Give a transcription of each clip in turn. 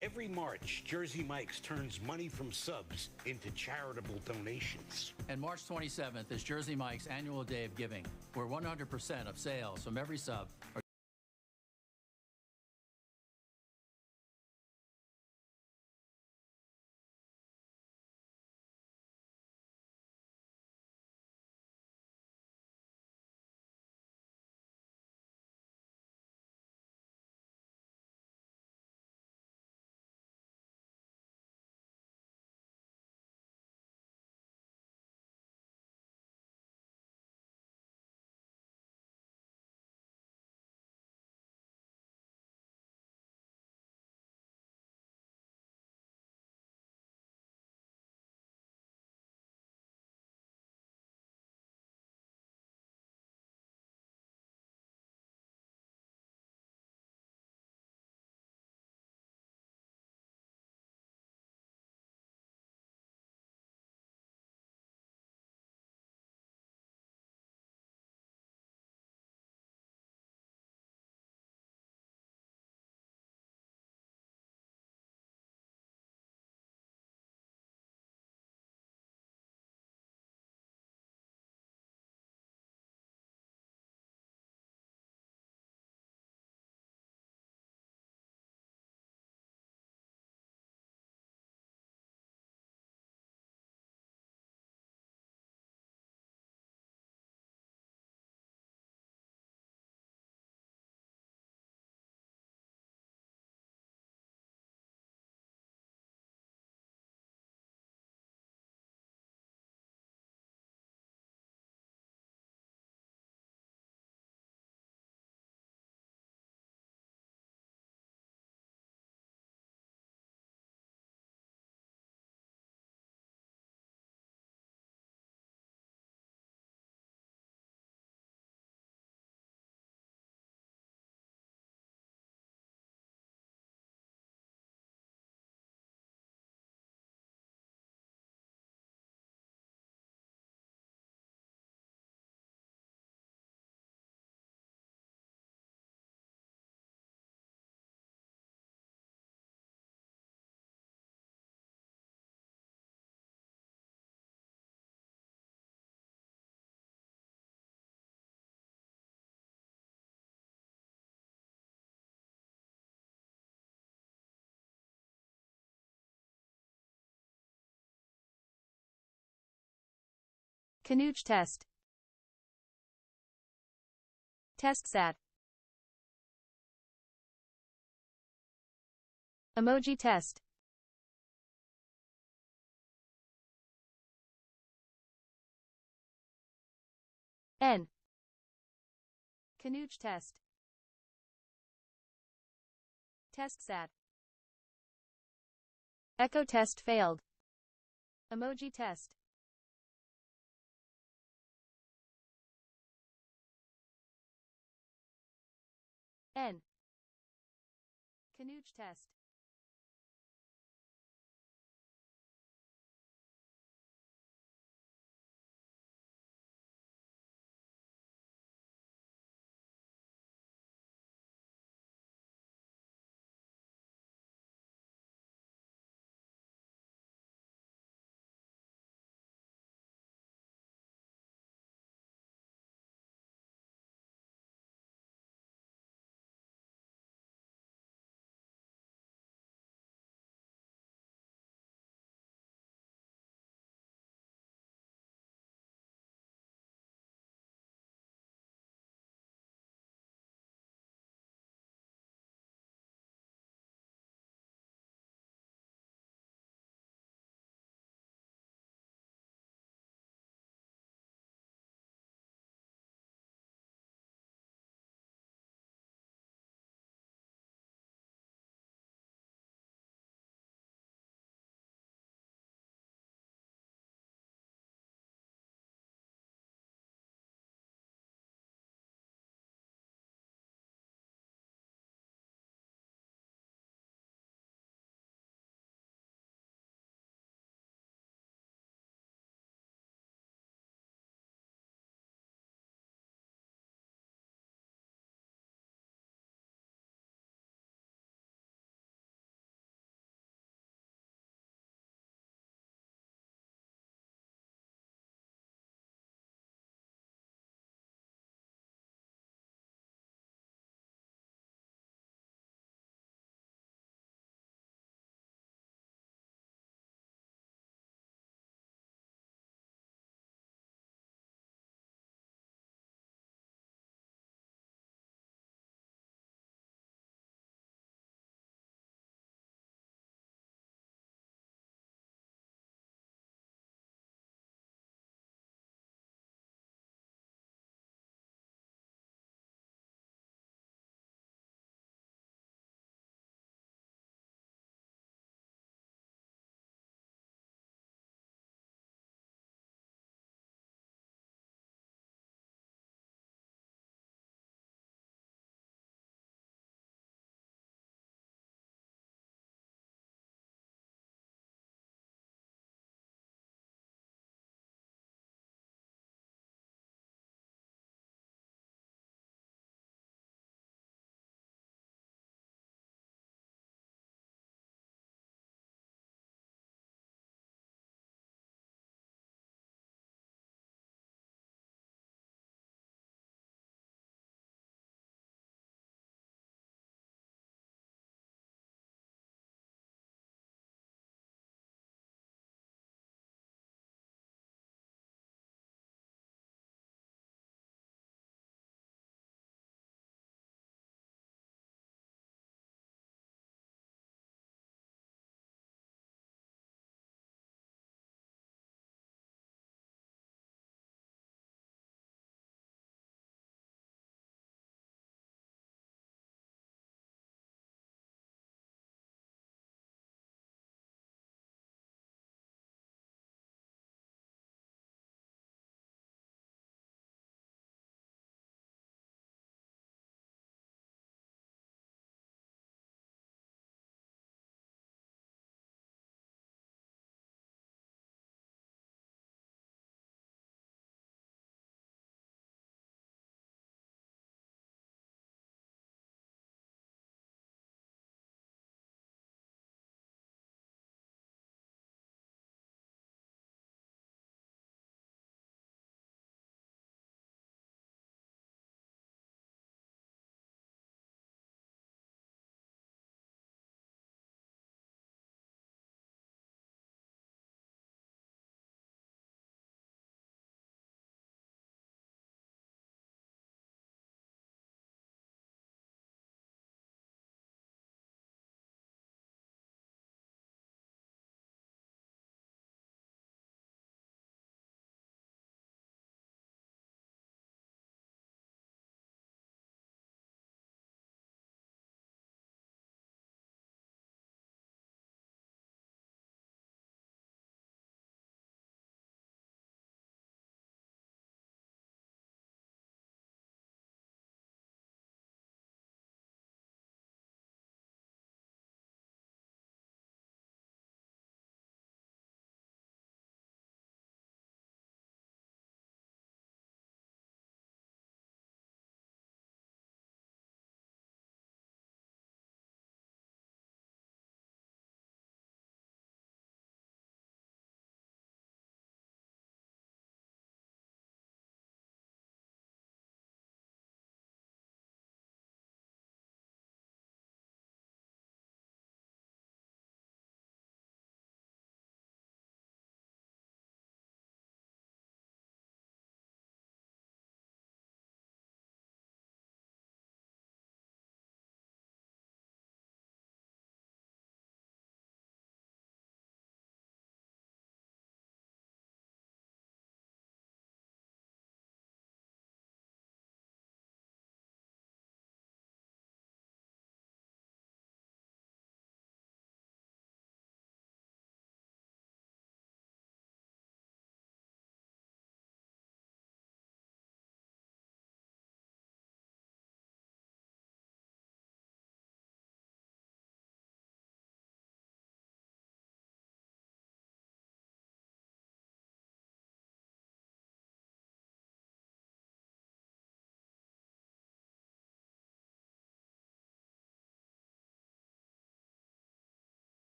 Every March, Jersey Mike's turns money from subs into charitable donations. And March 27th is Jersey Mike's annual day of giving, where 100% of sales from every sub are Canooch test. TestSat. Emoji test. N. Canooch test. TestSat. Echo test failed. Emoji test. N. Canooch test.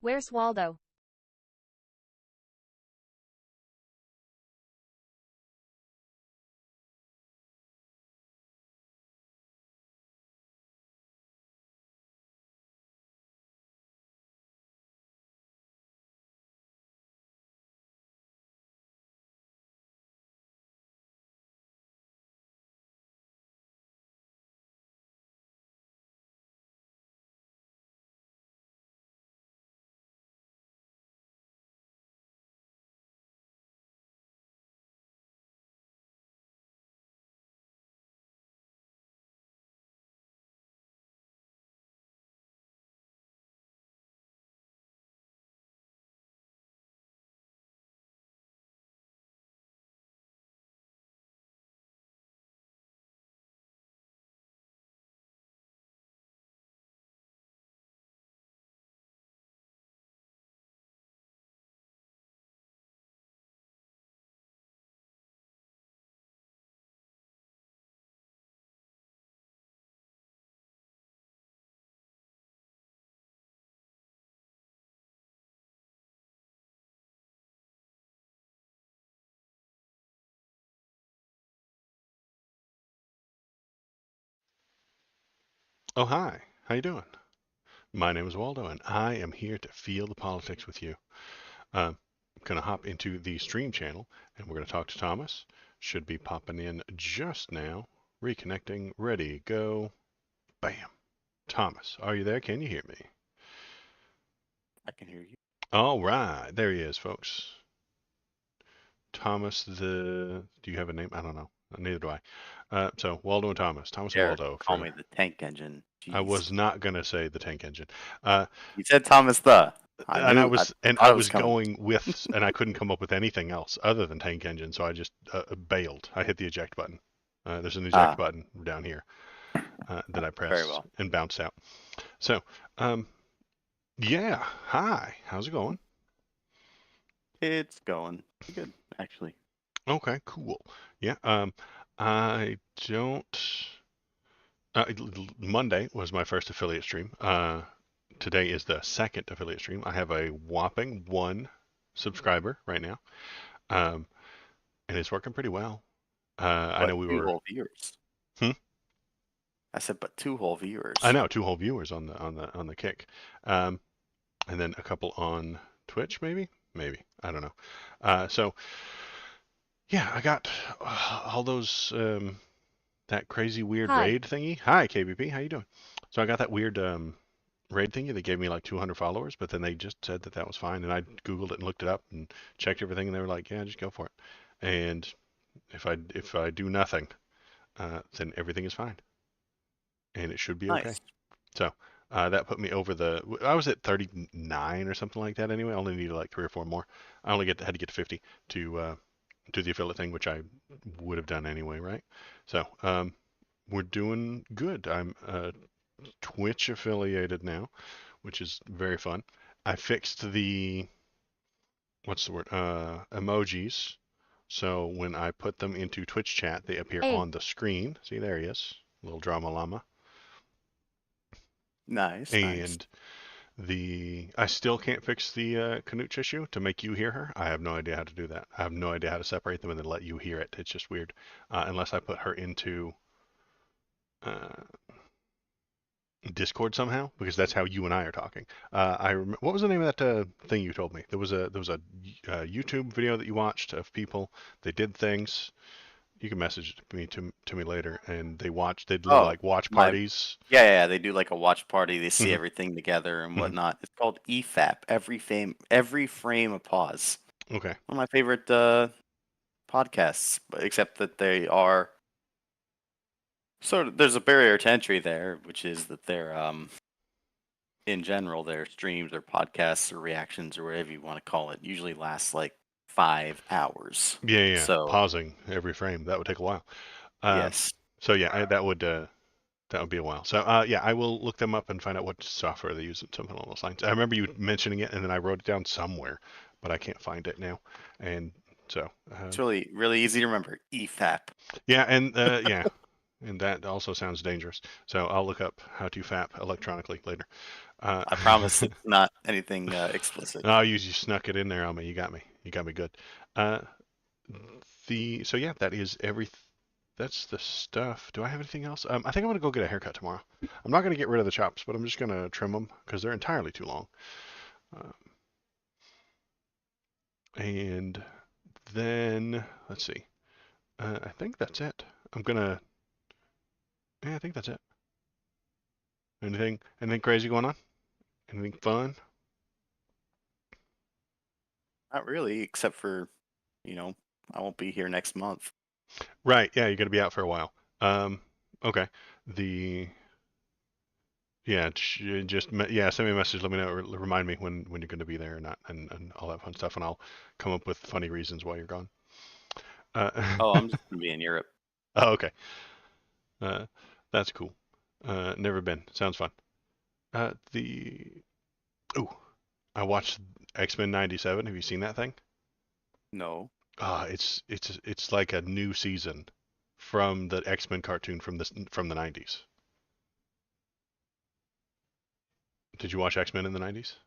Where's Waldo? Oh, hi. How you doing? My name is Waldo, and I am here to feel the politics with you. I'm going to hop into the stream channel, and we're going to talk to Thomas. Should be popping in just now. Reconnecting. Ready. Go. Bam. Thomas, are you there? Can you hear me? I can hear you. All right. There he is, folks. Thomas the... Do you have a name? I don't know. Neither do I. So, Waldo and Thomas. Thomas and Derek, Waldo. call me the tank engine. I Jeez. was not going to say the tank engine. You said Thomas the. And I thought it was coming. going with, and I couldn't come up with anything else other than tank engine, so I just bailed. I hit the eject button. There's an eject button down here that I pressed Very well. and bounced out. So, yeah, hi, how's it going? It's going good, actually. Okay, cool. Yeah, I don't. Monday was my first affiliate stream. Today is the second affiliate stream. I have a whopping 1 subscriber right now, and it's working pretty well. I know we were 2 whole viewers. I said, but 2 whole viewers. I know 2 whole viewers on the kick, and then a couple on Twitch, maybe I don't know. So yeah, I got all those that crazy weird Hi. raid thingy. Hi KBP, how you doing? So I got that weird raid thingy. They gave me like 200 followers, but then they just said that was fine, and I googled it and looked it up and checked everything, and they were like, yeah, just go for it. And if I do nothing, then everything is fine, and it should be okay. Nice. So that put me over I was at 39 or something like that anyway. I only needed like 3 or 4 more. I only had to get to 50 to do the affiliate thing, which I would have done anyway, right? So we're doing good. I'm Twitch affiliated now, which is very fun. I fixed the what's the word? Emojis. So when I put them into Twitch chat, they appear on the screen. See, there he is, little drama llama. Nice. And I still can't fix the Canooch issue to make you hear her. I have no idea how to do that. I have no idea how to separate them and then let you hear it. It's just weird. Unless I put her into Discord somehow, because that's how you and I are talking. What was the name of that thing you told me? There was a YouTube video that you watched of people. They did things. You can message me to me later, and they did like watch parties. Yeah, they do like a watch party. They see everything together and whatnot. It's called EFAP. Every frame a pause. Okay. One of my favorite podcasts, except that they are sort of, there's a barrier to entry there, which is that they're in general their streams or podcasts or reactions or whatever you want to call it usually lasts like 5 hours. Yeah. So pausing every frame, that would take a while. Yes. So yeah, that would be a while. So yeah, I will look them up and find out what software they use and something along those lines. I remember you mentioning it, and then I wrote it down somewhere, but I can't find it now. And so it's really, really easy to remember. EFAP. Yeah, and yeah, and that also sounds dangerous. So I'll look up how to FAP electronically later. I promise it's not anything explicit. Oh, you snuck it in there on me. You got me. You got me good. Uh, so yeah, that is every. That's the stuff. Do I have anything else? I think I'm gonna go get a haircut tomorrow. I'm not gonna get rid of the chops, but I'm just gonna trim them because they're entirely too long. Uh, and then let's see. I think that's it. I'm gonna. Yeah, I think that's it. Anything crazy going on? Anything fun? Not really, except for, I won't be here next month. Right. Yeah, you're gonna be out for a while. Okay. The Yeah, send me a message. Let me know. Remind me when you're gonna be there or not, and all that fun stuff, and I'll come up with funny reasons why you're gone. Oh, I'm just gonna be in Europe. Oh, okay. That's cool. Never been. Sounds fun. The Oh, I watched X-Men '97. Have you seen that thing? No. It's like a new season from the X-Men cartoon from the '90s. Did you watch X-Men in the '90s?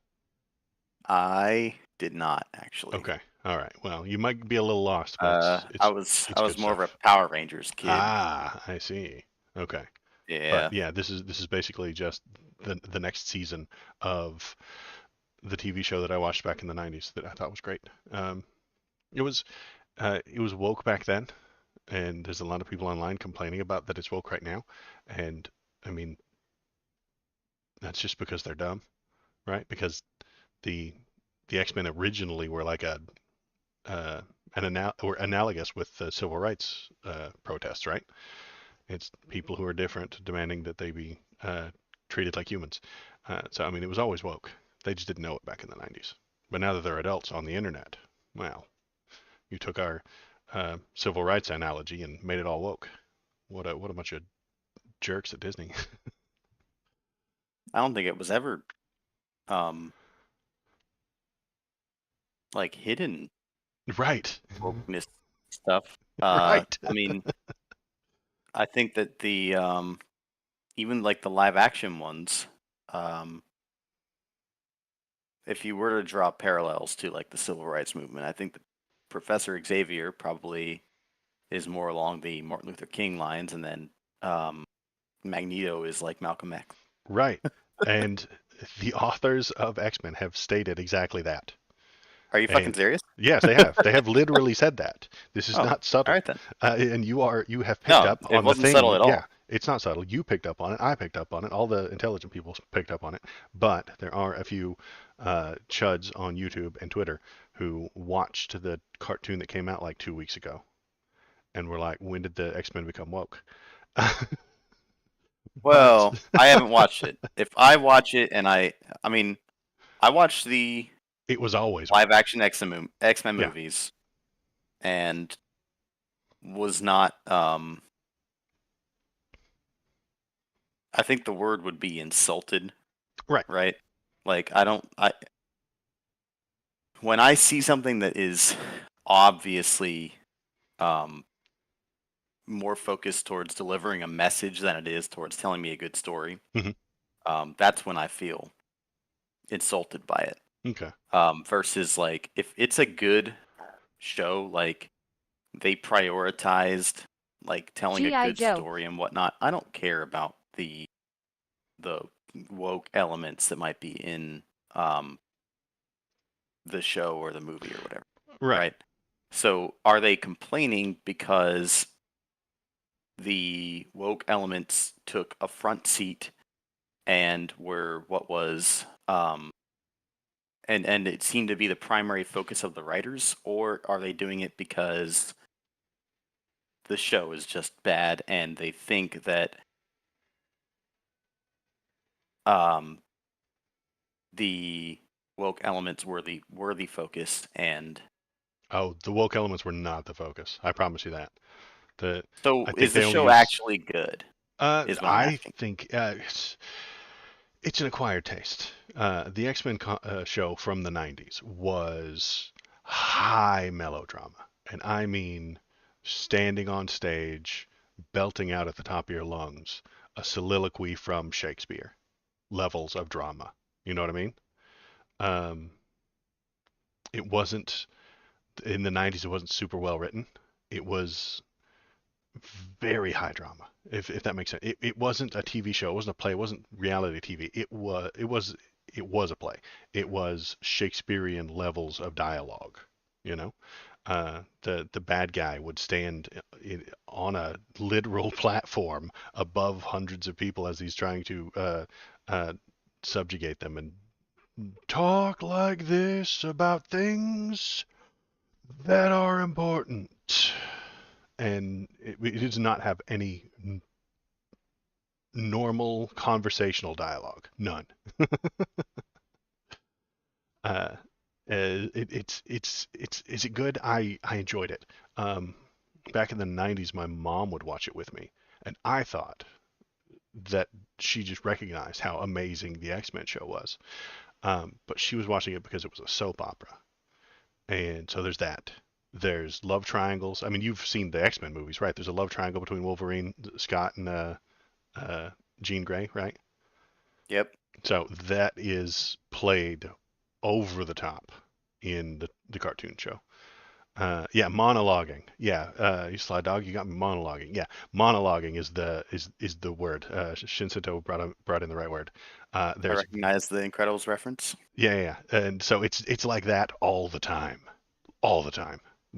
I did not actually. Okay. All right. Well, you might be a little lost, but I it's was good more of a stuff. Power Rangers kid. Ah, I see. Okay. Yeah. But yeah, this is basically just the next season of the TV show that I watched back in the '90s that I thought was great. It was it was woke back then, and there's a lot of people online complaining about that it's woke right now, and I mean that's just because they're dumb, right? Because the the X-Men originally were like were analogous with the civil rights protests, right? It's people who are different demanding that they be treated like humans. So I mean, it was always woke. They just didn't know it back in the '90s. But now that they're adults on the internet, well, you took our civil rights analogy and made it all woke. What a bunch of jerks at Disney. I don't think it was ever um like hidden Right. wokeness stuff. Right. I mean, I think that the even like the live action ones, um, if you were to draw parallels to like the civil rights movement, I think that Professor Xavier probably is more along the Martin Luther King lines, and then Magneto is like Malcolm X. Right. And the authors of X-Men have stated exactly that. Are you fucking And serious? yes, they have. They have literally said that. This is Oh, not all subtle. right then. And you have picked No, up it on the wasn't subtle thing. at Yeah, all. it's not subtle. You picked up on it. I picked up on it. All the intelligent people picked up on it. But there are a few chuds on YouTube and Twitter who watched the cartoon that came out like 2 weeks ago and were like, "When did the X-Men become woke?" But Well, I haven't watched it. If I watch it and I mean, I watched the it was always live woke. action X-Men Yeah. movies and was not I think the word would be insulted, Right. right? Like I when I see something that is obviously um more focused towards delivering a message than it is towards telling me a good story, Mhm. that's when I feel insulted by it. Okay. Versus like if it's a good show, like they prioritized like telling a G.I. good Joe. story and whatnot. I don't care about the woke elements that might be in the show or the movie or whatever, Right. right? So are they complaining because the woke elements took a front seat and were what was and it seemed to be the primary focus of the writers, or are they doing it because the show is just bad and they think that um the woke elements were the focus? And Oh, the woke elements were not the focus. I promise you that. so I think is they the only show use. actually good is what I'm I asking. think it's an acquired taste. The X-Men show from the '90s was high melodrama, and I mean standing on stage, belting out at the top of your lungs a soliloquy from Shakespeare levels of drama. You know what I mean? Um, it wasn't in the 90s. It wasn't super well written. It was very high drama, if that makes sense. It wasn't a TV show. It wasn't a play. It wasn't reality TV. It was a play. It was Shakespearean levels of dialogue. You know, the bad guy would stand on a literal platform above hundreds of people as he's trying to uh, subjugate them and talk like this about things that are important. And it does not have any normal conversational dialogue. None. Uh, it's is it good? I enjoyed it. Back in the 90s, my mom would watch it with me, and I thought that she just recognized how amazing the X-Men show was. But she was watching it because it was a soap opera, and so there's that. There's love triangles. I mean, you've seen the X-Men movies, right? There's a love triangle between Wolverine, Scott, and Jean Grey, right? Yep. So that is played over the top in the cartoon show. Yeah, monologuing. Yeah, you sly dog, you got me monologuing. Yeah, monologuing is the word. Shinseto brought in the right word. I There's recognize the Incredibles reference. yeah, and so it's like that all the time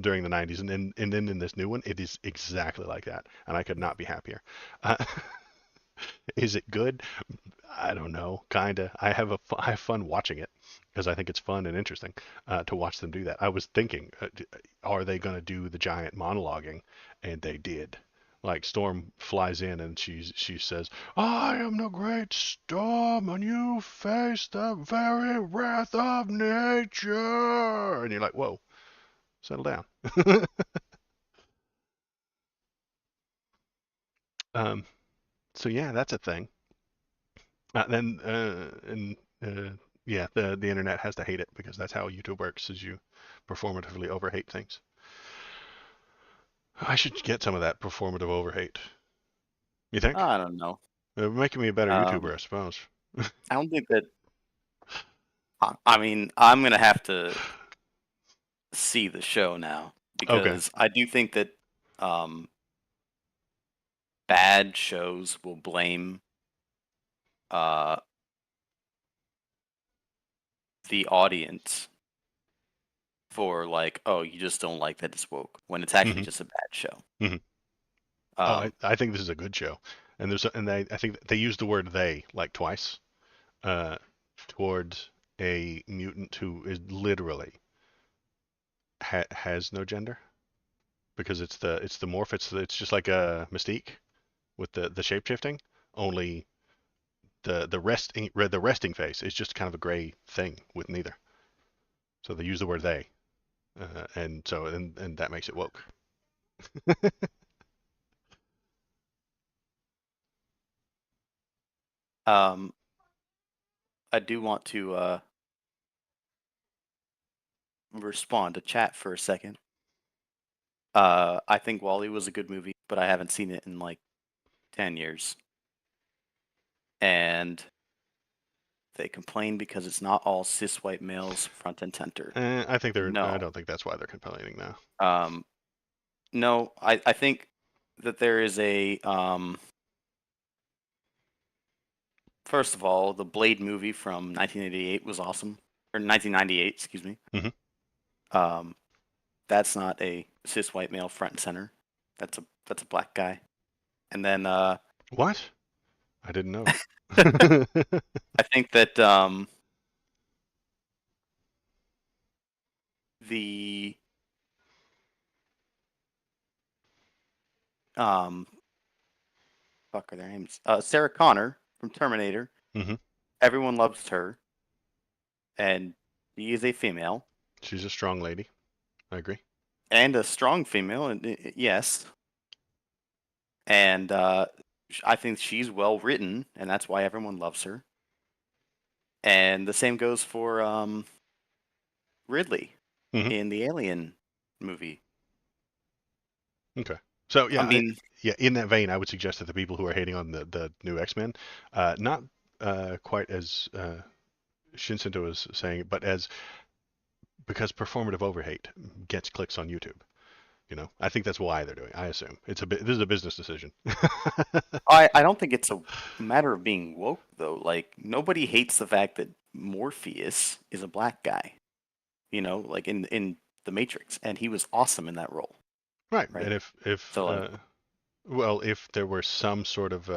during the 90s, and then in this new one, it is exactly like that, and I could not be happier. Uh, is it good? I don't know, kinda. I have fun watching it because I think it's fun and interesting to watch them do that. I was thinking, are they going to do the giant monologuing? And they did. Like Storm flies in and she says, "I am the great storm, and you face the very wrath of nature." And you're like, "Whoa, settle down." um, so yeah, that's a thing. Then and yeah, the internet has to hate it because that's how YouTube works, is you performatively overhate things. I should get some of that performative overhate. You think? I don't know. Making me a better Um, YouTuber, I suppose. I don't think that. I mean, I'm gonna have to see the show now Okay. because I do think that um, bad shows will blame uh, the audience for like, oh, you just don't like that it's woke when it's actually hmm just a bad show. hmm Oh, I, Um, I think this is a good show, and I think they use the word "they" like twice, uh, towards a mutant who is literally has no gender because it's the morph. It's just like a Mystique with the shape shifting. Only the resting face is just kind of a gray thing with neither. So they use the word "they," and that makes it woke. um, I do want to respond to chat for a second. I think Wally was a good movie, but I haven't seen it in like 10 years. And they complain because it's not all cis white males front and center. I think they're. I No. don't think that's why they're complaining now. Um, no, I think that there is first of all, the Blade movie from 1988 was awesome. Or 1998, excuse me. hmm Um, that's not a cis white male front and center. That's a black guy. And then What? I didn't know. I think that the um fuck are their names? Sarah Connor from Terminator. hmm Everyone loves her, and she is a female She's a strong lady. I agree. and a strong female, and yes, and I think she's well written, and that's why everyone loves her. And the same goes for Ridley hmm in the Alien movie. Okay. So I yeah, mean, yeah. In that vein, I would suggest that the people who are hating on the new X-Men, not quite as Shinsinto is saying, but because performative overhate gets clicks on YouTube. I think that's why they're doing it. I assume this is a business decision. I don't think it's a matter of being woke though. Like nobody hates the fact that Morpheus is a black guy. Like in the Matrix, and he was awesome in that role. Right. Right. And if there were some sort of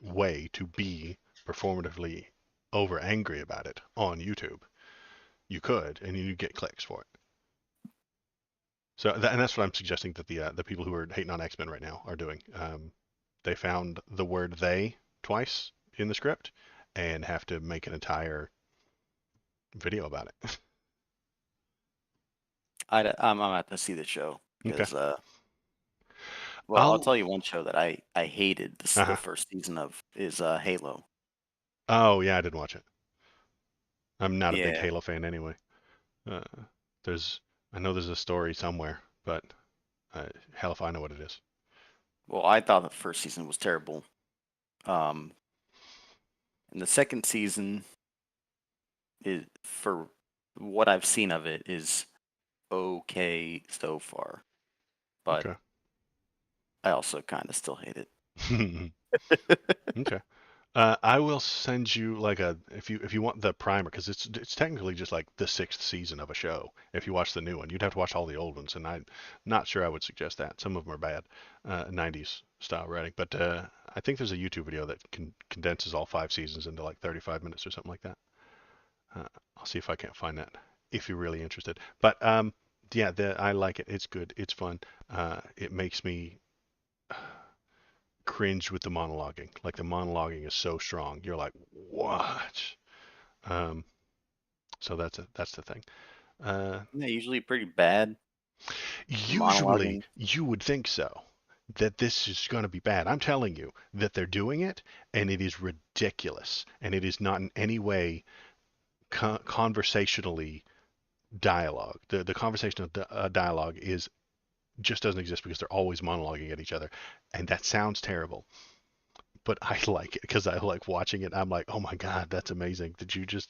way to be performatively over angry about it on YouTube, you could, and you get clicks for it. So, and that's what I'm suggesting that the people who are hating on X-Men right now are doing. They found the word "they" twice in the script, and have to make an entire video about it. I'm gonna have to see the show Okay. because well, I'll I'll. tell you one show that I hated the Uh-huh. first season of is Halo. Oh yeah, I didn't watch it. I'm not a big Yeah. Halo fan anyway. Uh, I know there's a story somewhere, but hell if I know what it is. Well, I thought the first season was terrible. And the second season is, for what I've seen of it, is okay so far. But Okay. I also kind of still hate it. Okay. I will send you like if you want the primer, because it's technically just like the 6th season of a show. If you watch the new one, you'd have to watch all the old ones, and I'm not sure I would suggest that. Some of them are bad, 90s style writing. But I think there's a YouTube video that condenses all 5 seasons into like 35 minutes or something like that. I'll see if I can't find that if you're really interested. But yeah, I like it. It's good. It's fun. It makes me cringe with the monologuing. Like the monologuing is so strong. You're like, what? Um, so that's the thing. They're usually pretty bad Usually monologuing. you would think so. That this is going to be bad. I'm telling you that they're doing it, and it is ridiculous, and it is not in any way conversationally dialogue. The conversation of dialogue just doesn't exist because they're always monologuing at each other, and that sounds terrible. But I like it because I like watching it. I'm like, oh my god, that's amazing. Did you just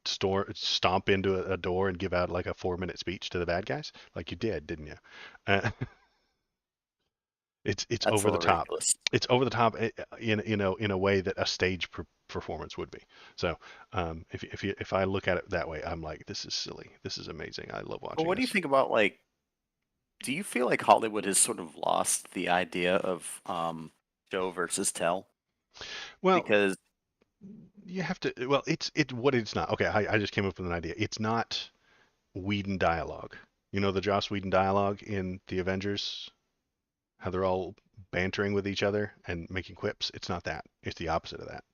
stomp into a door and give out like a 4-minute speech to the bad guys? Like you did, didn't you? Uh, it's That's over so the top. ridiculous. It's over the top in a way that a stage performance would be. So if I look at it that way, I'm like, this is silly. This is amazing. I love But watching what do you this. think about like? Do you feel like Hollywood has sort of lost the idea of show versus tell? Well, Because you have to. Well, what it's not. Okay, I just came up with an idea. It's not Whedon dialogue. You know the Joss Whedon dialogue in the Avengers, how they're all bantering with each other and making quips. It's not that. It's the opposite of that,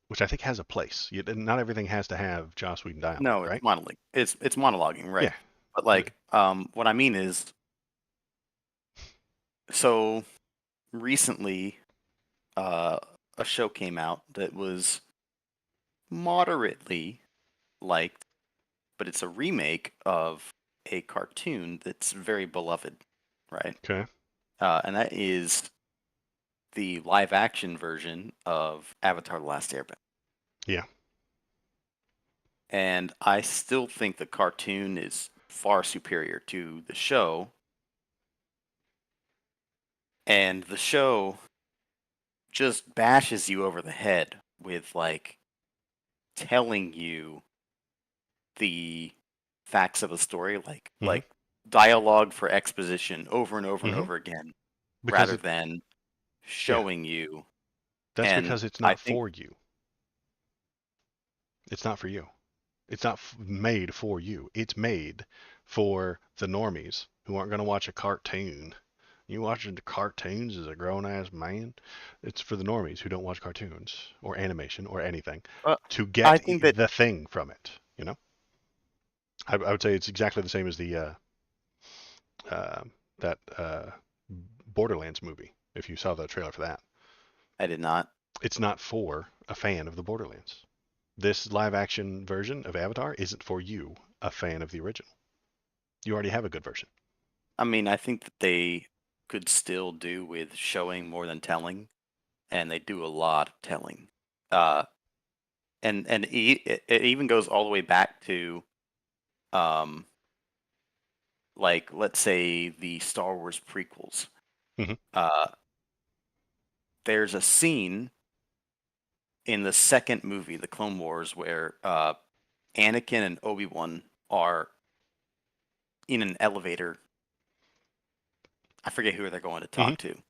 which I think has a place. Not everything has to have Joss Whedon dialogue, no, it's right? monologuing. It's monologuing, right? Yeah. But like, what I mean is, so recently, uh, a show came out that was moderately liked, but it's a remake of a cartoon that's very beloved, right? Okay. And that is the live action version of Avatar: The Last Airbender. Yeah. And I still think the cartoon is far superior to the show. And the show just bashes you over the head with like telling you the facts of a story, like hmm dialogue for exposition over and over and hmm over again, Because rather than yeah, showing you. that's And because it's I not think, for you. It's not for you. It's not made for you. It's made for the normies who aren't going to watch a cartoon. You watching the cartoons as a grown ass man? It's for the normies who don't watch cartoons or animation or anything uh, to I get think that the thing from it. I would say it's exactly the same as the uh, that Borderlands movie. If you saw the trailer for that, I did not. it's not for a fan of the Borderlands. This live action version of Avatar isn't for you, a fan of the original. You already have a good version. I mean, I think that they could still do with showing more than telling, and they do a lot of telling. Uh, and it even goes all the way back to, like, let's say the Star Wars prequels. Mhm. There's a scene in the second movie, The Clone Wars, where Anakin and Obi-Wan are in an elevator. I forget who they're going to talk to,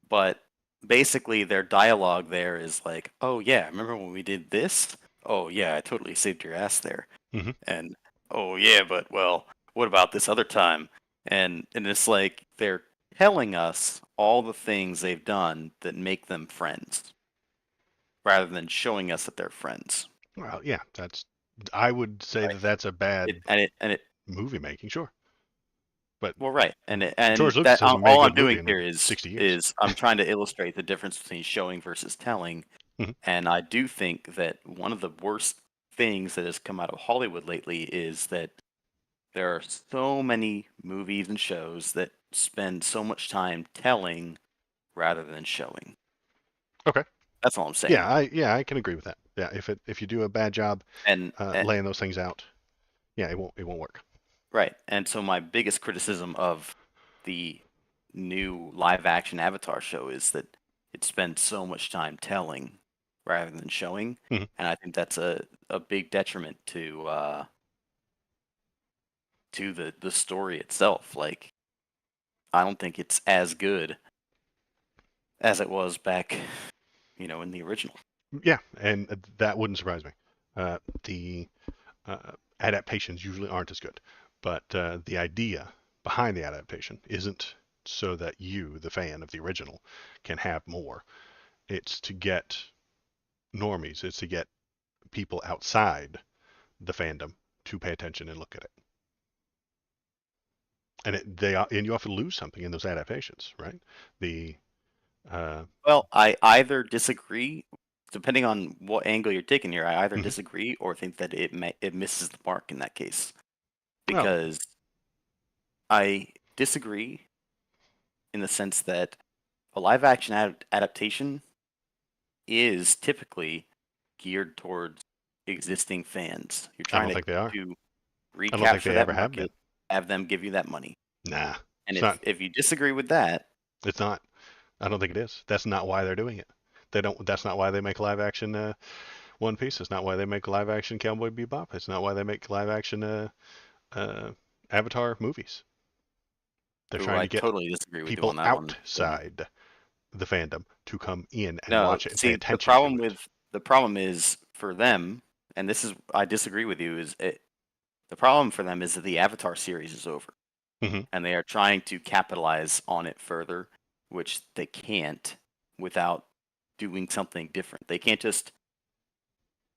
but basically their dialogue there is like, "Oh yeah, remember when we did this? Oh yeah, I totally saved your ass there." Mhm. And oh yeah, but well, what about this other time? And it's like they're telling us all the things they've done that make them friends, rather than showing us that they're friends. Well, yeah, I would say Right. that that's a bad And it movie making, sure. But well, right, and George Lucas that hasn't made a all I'm good movie doing in here 60 years. is I'm trying to illustrate the difference between showing versus telling. Mhm. And I do think that one of the worst things that has come out of Hollywood lately is that there are so many movies and shows that spend so much time telling rather than showing. Okay. That's all I'm saying. Yeah, I can agree with that. Yeah, if you do a bad job And laying those things out, yeah, it won't work. right. And so my biggest criticism of the new live action Avatar show is that it spends so much time telling rather than showing. Mhm. And I think that's a big detriment to the story itself. Like, I don't think it's as good as it was back, in the original. Yeah, and that wouldn't surprise me. The adaptations usually aren't as good, but the idea behind the adaptation isn't so that you, the fan of the original, can have more. It's to get normies. It's to get people outside the fandom to pay attention and look at it. And you often lose something in those adaptations, right? The Well, I either disagree, depending on what angle you're taking here. I either Mhm. disagree or think that it misses the mark in that case, Well, because I disagree in the sense that a live action adaptation is typically geared towards existing fans. You're I trying don't think they are. to I don't think recapture they that ever have been. market, have them give you that money. Nah, And it's if not. if you disagree with that, It's not. I don't think it is. That's not why they're doing it. They don't. That's not why they make live action One Piece. It's not why they make live action Cowboy Bebop. It's not why they make live action uh, Avatar movies. They're ooh, trying I to get totally disagree with you people on that one. So, outside the fandom to come in and no, watch it and pay see, attention to it. the problem is for them, and this is I disagree with you. The problem for them is that the Avatar series is over, Hmm. and they are trying to capitalize on it further, which they can't without doing something different. They can't just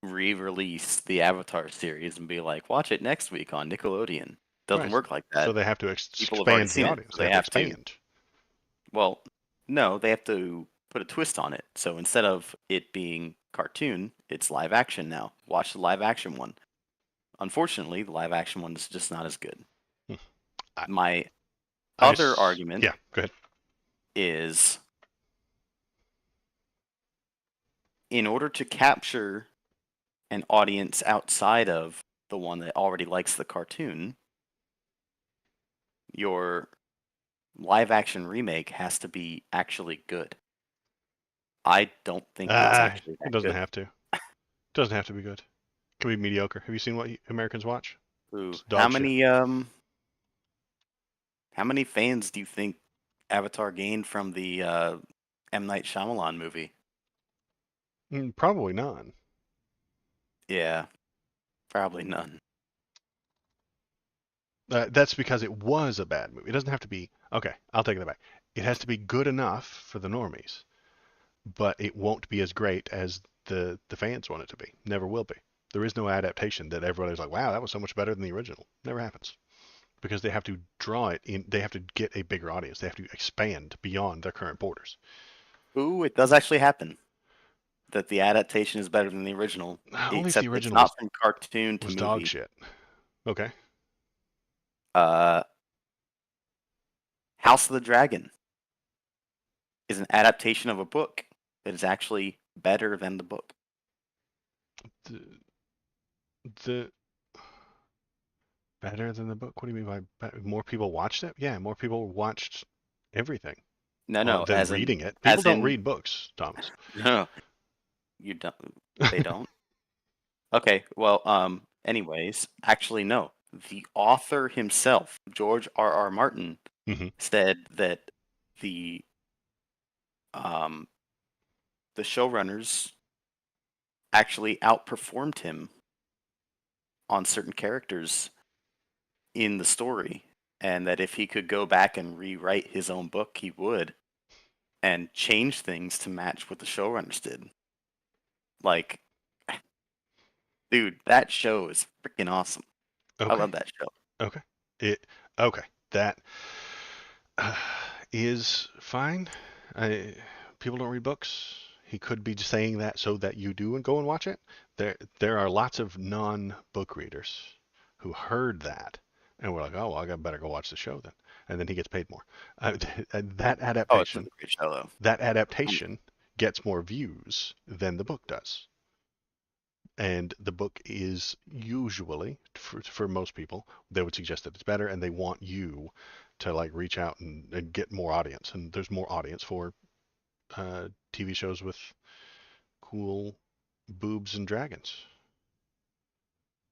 re-release the Avatar series and be like, watch it next week on Nickelodeon. Doesn't Right. work like So that. they have to People have already expand the seen it, audience. so They they have to have to. expand. Well, no, they have to put a twist on it. So instead of it being cartoon, it's live action now. Watch the live action one. Unfortunately, the live action one is just not as good. Hmm. I, My other argument yeah, go ahead. is, in order to capture an audience outside of the one that already likes the cartoon, your live action remake has to be actually good. I don't think it's actually It that doesn't good. have to. It doesn't have to be good. It can be mediocre. Have you seen what Americans watch? Ooh, It's dog shit. how many fans do you think Avatar gained from the M. Night Shyamalan movie? Probably none. Yeah, probably none. That's because it was a bad movie. It doesn't have to be. Okay, I'll take that back. It has to be good enough for the normies, but it won't be as great as the fans want it to be. Never will be. There is no adaptation that everybody's like, wow, that was so much better than the original. Never happens because they have to draw it in. They have to get a bigger audience. They have to expand beyond their current borders. Ooh, it does actually happen that the adaptation is better than the original, Only if the except it's original not from cartoon to was dog movie. shit. Okay. Uh, House of the Dragon is an adaptation of a book that is actually better than the book. the better than the book. What do you mean by better? More people watched it? Yeah, more people watched everything No, than as in reading it. People as don't in read books, Thomas. no, you don't. They don't. Okay, well, anyways, actually, no. The author himself, George R. Martin, hmm said that the um the showrunners actually outperformed him on certain characters in the story, and that if he could go back and rewrite his own book, he would, and change things to match what the showrunners did. Like, dude, that show is freaking awesome. I Okay. love that show. Okay. It. Okay. That is fine. I, people don't read books. He could be saying that so that you do and go and watch it. There are lots of non-book readers who heard that and were like, oh, well, I better go watch the show then. And then he gets paid more. That Oh, it's a adaptation, great show though. that adaptation gets more views than the book does. And the book is usually, for most people, they would suggest that it's better, and they want you to like reach out and get more audience. And there's more audience for TV shows with cool boobs and dragons.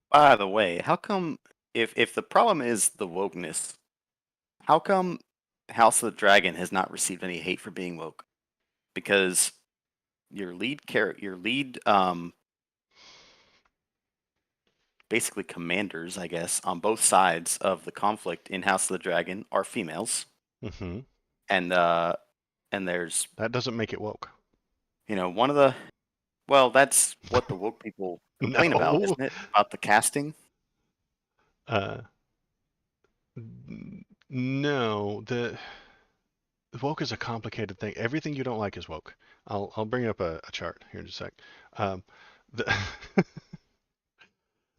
By the way, how come if the problem is the wokeness, how come House of the Dragon has not received any hate for being woke? Because your lead basically commanders, I guess, on both sides of the conflict in House of the Dragon are females, hmm and there's That doesn't make it woke. one of the well, that's what the woke people complain about, No. isn't it? About the casting. Uh, no. The woke is a complicated thing. Everything you don't like is woke. I'll bring up a chart here in just a sec.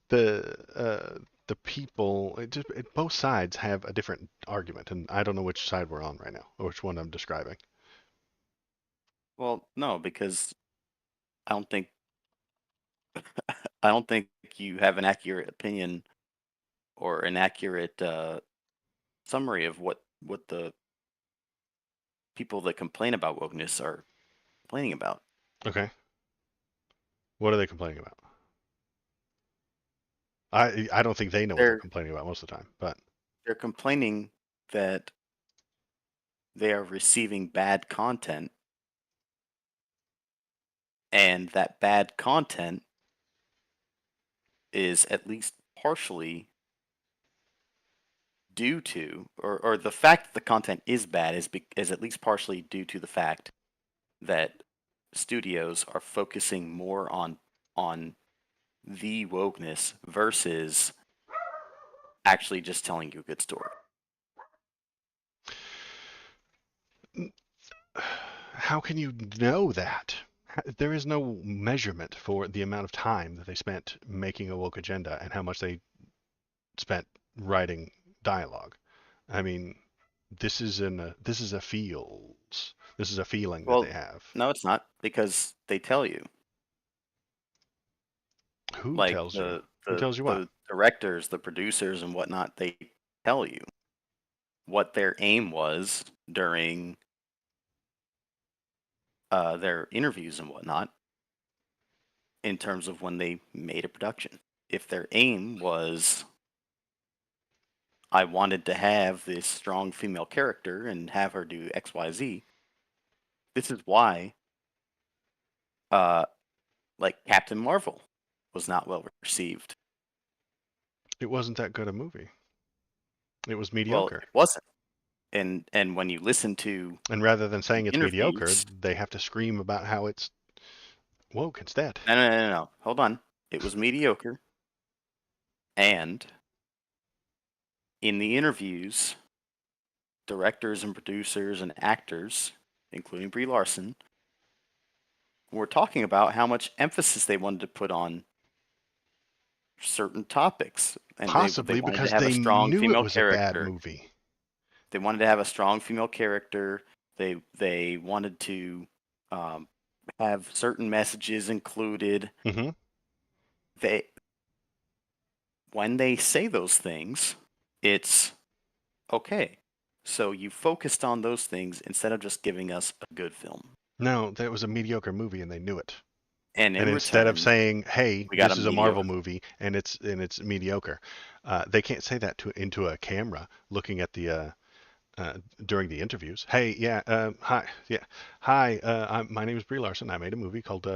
The the people, both sides have a different argument, and I don't know which side we're on right now, or which one I'm describing. Well, no, because I don't think I don't think you have an accurate opinion or an accurate summary of what the people that complain about wokeness are complaining about. Okay. What are they complaining about? I don't think they know what they're They're complaining about most of the time, but they're complaining that they are receiving bad content, and that bad content is at least partially due to, or the fact that the content is bad is at least partially due to the fact that studios are focusing more on the wokeness versus actually just telling you a good story. how can you know that? There is no measurement for the amount of time that they spent making a woke agenda and how much they spent writing dialogue. I mean, this is a feels. This is a feeling that they Well, have. no, it's not, because they tell you. Who Like tells you? Who tells you what? the directors, the producers, and whatnot, they tell you what their aim was during their interviews and whatnot in terms of when they made a production. If their aim was, I wanted to have this strong female character and have her do XYZ, this is why, like Captain Marvel was not well received. It wasn't that good a movie. It was Well, mediocre. it wasn't. And when you listen to And rather than saying the it's mediocre, interviews, they have to scream about how it's woke instead. no. Hold on. It was mediocre. And in the interviews, directors and producers and actors, including Brie Larson, were talking about how much emphasis they wanted to put on certain topics. And they Possibly wanted to because have a they strong knew it female was a bad character. movie. They wanted to have a strong female character. They wanted to have certain messages included. hmm when they say those things, it's okay. So you focused on those things instead of just giving us a good film. No, that was a mediocre movie, and they knew it. And in instead of return, saying, "Hey, we got this a is a Marvel mediocre. movie and it's mediocre," they can't say that into a camera looking at the during the interviews. Hey, yeah, hi. My name is Brie Larson. I made a movie called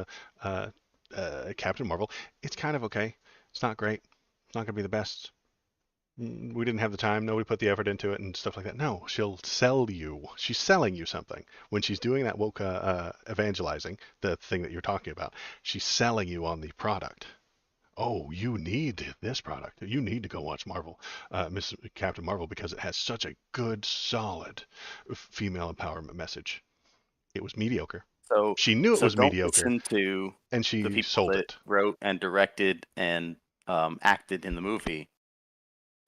Captain Marvel. It's kind of okay. It's not great. It's not gonna be the best. We didn't have the time. Nobody put the effort into it and stuff like that. No, she'll sell you. She's selling you something when she's doing that woke evangelizing, the thing that you're talking about. She's selling you on the product. Oh, you need this product. You need to go watch Marvel, Miss Captain Marvel, because it has such a good, solid female empowerment message. It was mediocre. So She knew it so was don't mediocre, listen to and the she people sold that it. wrote and directed and acted in the movie.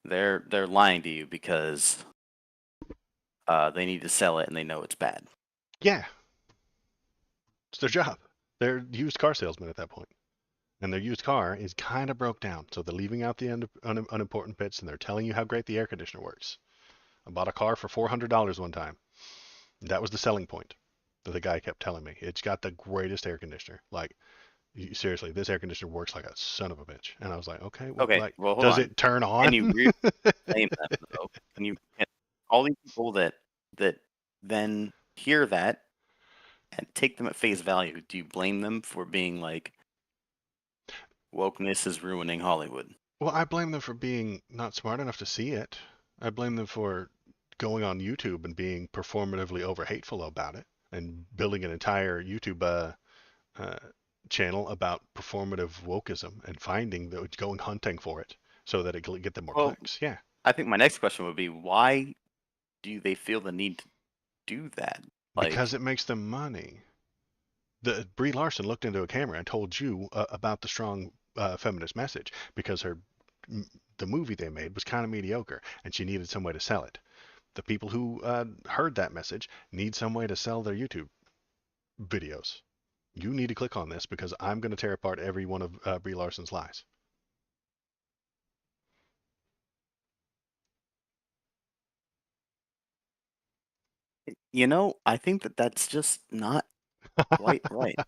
They're lying to you because they need to sell it and they know it's bad. Yeah, it's their job. They're used car salesmen at that point. And their used car is kind of broke down. So they're leaving out the unimportant bits, and they're telling you how great the air conditioner works. I bought a car for $400 one time. That was the selling point that the guy kept telling me. It's got the greatest air conditioner. Like, seriously, this air conditioner works like a son of a bitch. And I was like, okay, well, Okay, like, well, hold does on. it turn Can you on? really blame them though? All these people that then hear that and take them at face value, do you blame them for being like wokeness is ruining Hollywood? Well, I blame them for being not smart enough to see it. I blame them for going on YouTube and being performatively over hateful about it and building an entire YouTube uh, channel about performative wokeism and finding that going hunting for it so that it can get them more Well, clicks. Yeah, I think my next question would be why do they feel the need to do that? because Like, it makes them money. The Brie Larson looked into a camera and told you about the strong feminist message because the movie they made was kind of mediocre and she needed some way to sell it. The people who heard that message need some way to sell their YouTube videos. You need to click on this because I'm going to tear apart every one of Brie Larson's lies. I think that that's just not quite right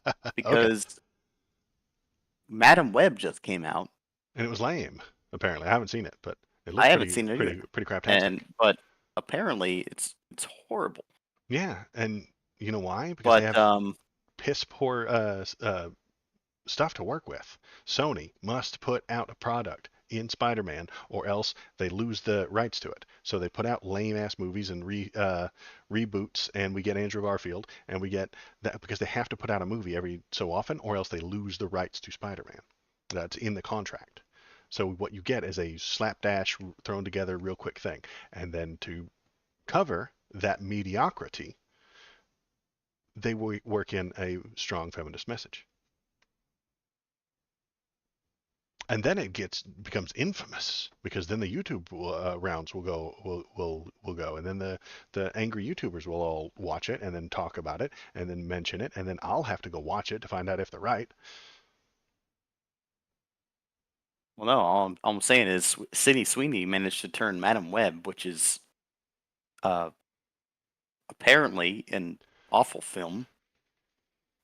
Okay. because Madam Web just came out. And it was lame. Apparently, I haven't seen it, but it I looked haven't pretty, seen it either, pretty, pretty craptastic. but apparently it's horrible. Yeah, and you know why? Because they But have piss poor stuff to work with. Sony must put out a product in Spider-Man, or else they lose the rights to it. So they put out lame-ass movies and reboots, and we get Andrew Garfield, and we get that because they have to put out a movie every so often, or else they lose the rights to Spider-Man. That's in the contract. So what you get is a slapdash thrown together real quick thing, and then to cover that mediocrity, they work in a strong feminist message. And then it becomes infamous because then the YouTube rounds will go, and then the angry YouTubers will all watch it and then talk about it and then mention it, and then I'll have to go watch it to find out if they're right. well, no, all I'm saying is Sydney Sweeney managed to turn Madam Web, which is uh, apparently an awful film,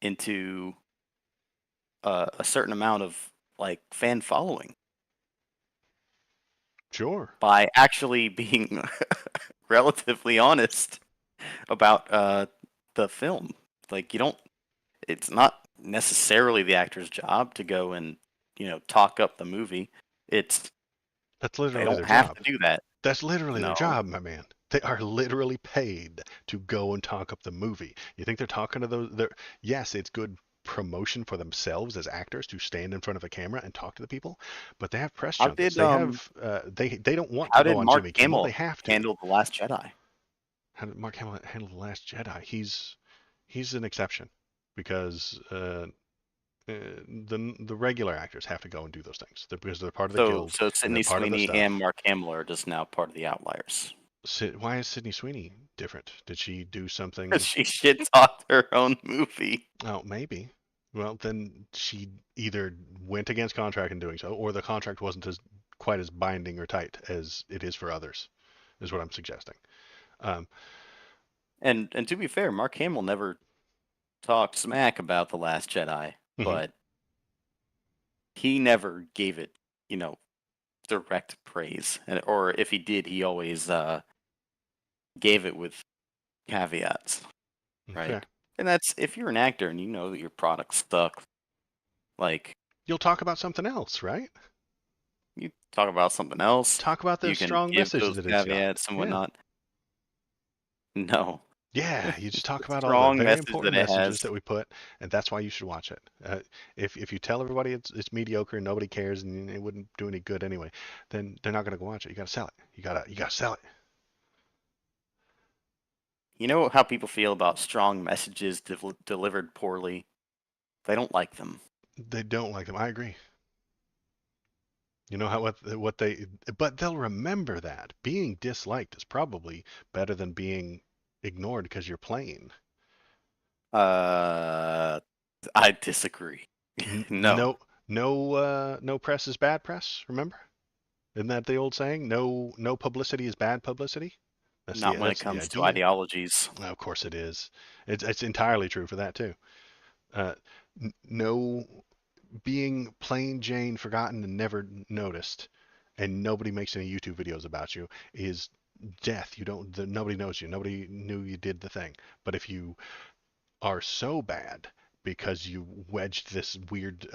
into a certain amount of like fan following Sure. by actually being relatively honest about the film. Like, you don't. It's not necessarily the actor's job to go and talk up the movie. It's That's They literally don't their have job. to do that. That's literally their No, job, my man. They are literally paid to go and talk up the movie. You think they're talking to those? Yes, it's good promotion for themselves as actors to stand in front of a camera and talk to the people, but they have press how junkets. did They have they don't want to how go did on Mark Jimmy Kimmel. They Hamill have to. handle the Last Jedi? How did Mark Hamill handle the Last Jedi? He's an exception because the regular actors have to go and do those things because they're part of the guild So and they're Sydney part of the Sweeney and stuff. Mark Hamill are just now part of the Outliers. Why is Sydney Sweeney different? Did she do Because something? she shit talked her own movie. Oh, maybe. Well, then she either went against contract in doing so, or the contract wasn't as quite as binding or tight as it is for others, is what I'm suggesting. Um, And to be fair, Mark Hamill never talked smack about The Last Jedi, mhm. but he never gave it, you know, direct praise. And or if he did, he always gave it with caveats, Okay. right? And that's if you're an actor and you know that your product stuck, like You'll talk about something else, right? you talk about something else, Talk about the you can strong give message those that it's got. caveats and Yeah. whatnot. No, Yeah, you just the talk about all the strong very message important that it has. messages that we put, and that's why you should watch it. If you tell everybody it's mediocre and nobody cares and it wouldn't do any good anyway, then they're not going to go watch it. You got to sell it. You got to sell it. You know how people feel about strong messages delivered poorly? They don't like them. They don't like them. I agree. You know how what they, but they'll remember that being disliked is probably better than being ignored because you're plain. Uh, I disagree. No, No press is bad press. Remember? Isn't that the old saying? No publicity is bad publicity. not when it That's the comes to idea. ideologies. Of course it is. It's entirely true for that too. Uh, no being plain Jane forgotten and never noticed, and nobody makes any YouTube videos about you is death. Nobody knows you. Nobody knew you did the thing. But if you are so bad because you wedged this weird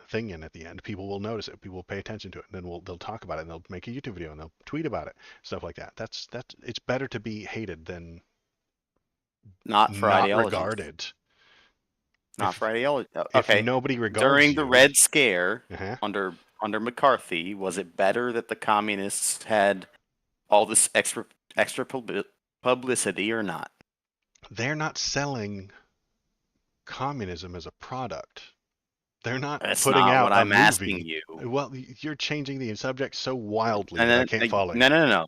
thing in at the end, people will notice it. People will pay attention to it, and then they'll talk about it, and they'll make a YouTube video, and they'll tweet about it, stuff like that. That's it's better to be hated than Not for not ideologies. regarded. Not for ideology. If Okay. nobody regards During the you, Red Scare uh-huh, under McCarthy, was it better that the communists had all this extra publicity or not? they're not selling communism as a product. They're not That's putting not out what a I'm asking movie. you. Well, you're changing the subject so wildly And that I then can't follow you. no.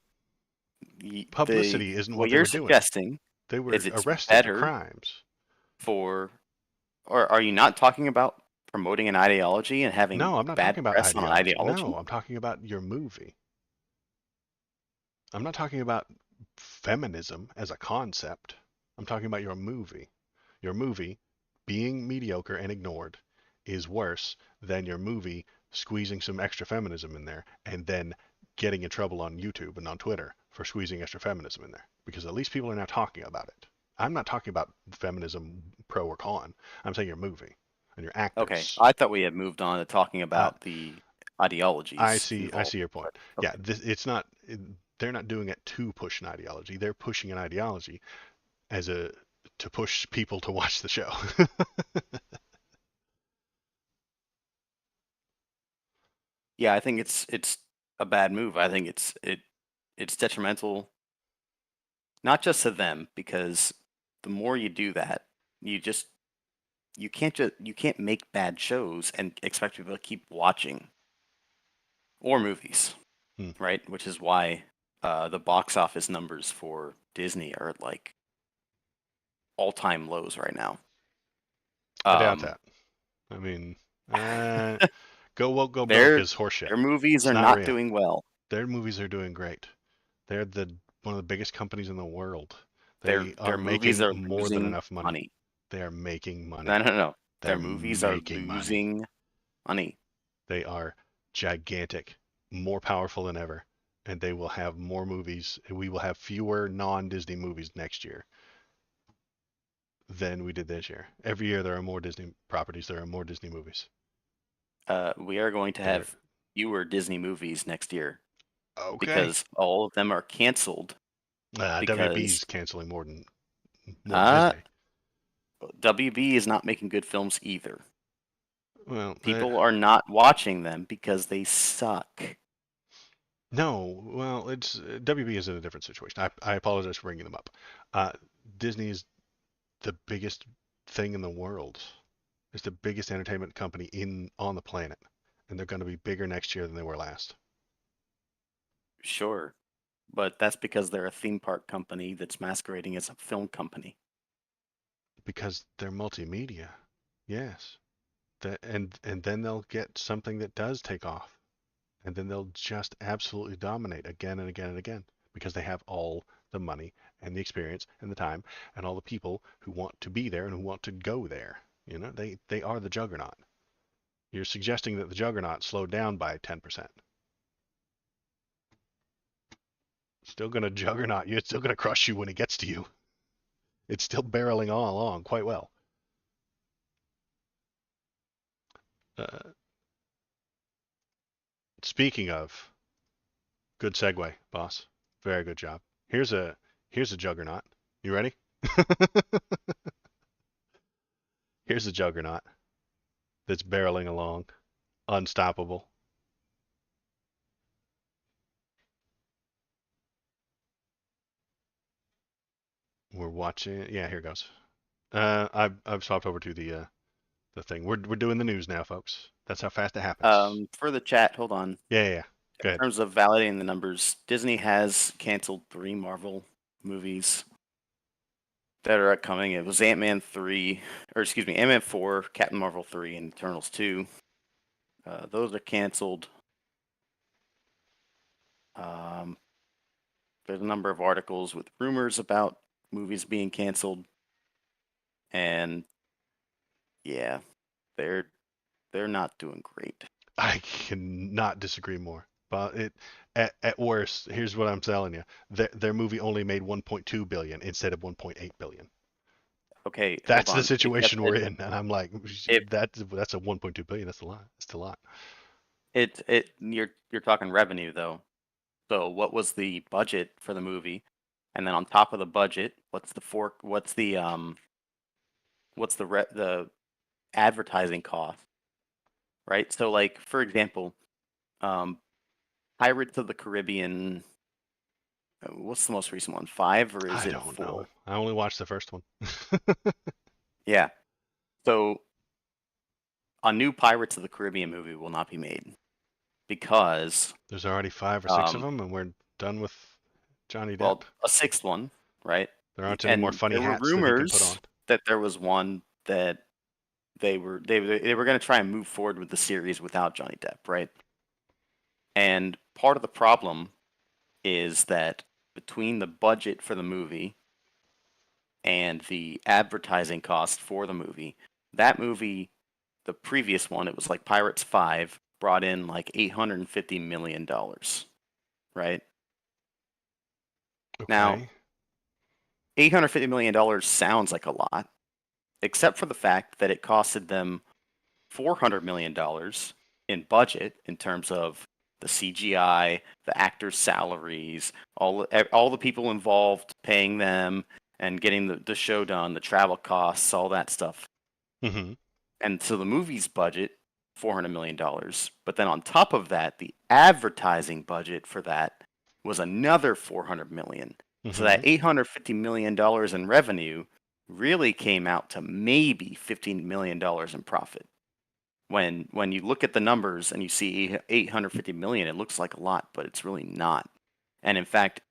Publicity isn't what What they you're were doing. suggesting They is were it's arrested for better crimes. for, or are you not talking about promoting an ideology and having No, I'm not bad talking about press on an ideology. ideology? No, I'm talking about your movie. I'm not talking about feminism as a concept. I'm talking about your movie. Your movie being mediocre and ignored is worse than your movie squeezing some extra feminism in there and then getting in trouble on YouTube and on Twitter for squeezing extra feminism in there. Because at least people are now talking about it. I'm not talking about feminism pro or con. I'm saying your movie and your Okay, actors. I thought we had moved on to talking Uh, about the ideologies I involved. see your point. But Yeah, okay. it's not. They're not doing it to push an ideology. They're pushing an ideology as a to push people to watch the show. Yeah, I think it's a bad move. I think it's detrimental not just to them because the more you do that, you just you can't make bad shows and expect people to keep watching or movies, Hmm. right? Which is why the box office numbers for Disney are at like all-time lows right now. I doubt Um, that. I mean, uh, go woke, go broke their is horseshit. their movies It's are not not real. doing well. Their movies are doing great. They're the one of the biggest companies in the world. Their They are their movies making are more than losing enough money. money. They are making No, money. no, no. Their They're movies are making money. losing money. They are gigantic, more powerful than ever, and they will have more movies. We will have fewer non-Disney movies next year than we did this year. Every year there are more Disney properties. There are more Disney movies. We are going to They're have fewer Disney movies next year okay. because all of them are canceled because WB's canceling more than uh, Disney. WB is not making good films either. Well, People are not watching them because they suck. no. Well, it's WB is in a different situation. I apologize for bringing them up. Uh, Disney is the biggest thing in the world. It's the biggest entertainment company in on the planet, and they're going to be bigger next year than they were last Sure, but that's because they're a theme park company that's masquerading as a film company. because they're multimedia. Yes. And then they'll get something that does take off, and then they'll just absolutely dominate again and again and again because they have all the money and the experience and the time and all the people who want to be there and who want to go there. You know, they are the juggernaut. You're suggesting that the juggernaut slowed down by 10%. Still going to juggernaut you. It's still going to crush you when it gets to you. It's still barreling on along quite well. Speaking of, good segue, boss. Very good job. Here's a juggernaut. You ready? Here's a juggernaut that's barreling along, unstoppable. We're watching. Yeah, here goes. I've swapped over to the thing. We're doing the news now, folks. That's how fast it happens. For the chat, hold on. Yeah. Go In ahead. terms of validating the numbers, Disney has canceled 3 Marvel movies that are upcoming. It was Ant-Man 4, Captain Marvel 3, and Eternals 2. Those are canceled. There's a number of articles with rumors about movies being canceled, and yeah, they're not doing great. I cannot disagree more. But at worst, here's what I'm telling you: their movie only made 1.2 billion instead of 1.8 billion. Okay, That's hold the on. situation we're in, and I'm like, It- that's a 1.2 billion. That's a lot. That's a lot. You're talking revenue though. So what was the budget for the movie? And then on top of the budget, what's the advertising cost, right? So like for example, Pirates of the Caribbean, what's the most recent one? 5 or is I it don't 4? know. I only watched the first one. Yeah. So a new Pirates of the Caribbean movie will not be made because There's already 5 or 6 of them, and we're done with Johnny Depp. a 6th one, right? There aren't any more funny there were hats that he can put rumors on. that there was one that they were going to try and move forward with the series without Johnny Depp, right? And part of the problem is that between the budget for the movie and the advertising cost for the movie, that movie, the previous one, it was like Pirates 5, brought in like $850 million, right? Okay. Now, $850 million sounds like a lot, except for the fact that it costed them $400 million in budget in terms of the CGI, the actors' salaries, all the people involved, paying them and getting the show done, the travel costs, all that stuff. Mm-hmm. And so the movie's budget, $400 million. But then on top of that, the advertising budget for that was another $400 million. Mm-hmm. So that $850 million in revenue really came out to maybe $15 million in profit. When you look at the numbers and you see 850 million, it looks like a lot, but it's really not. And in fact,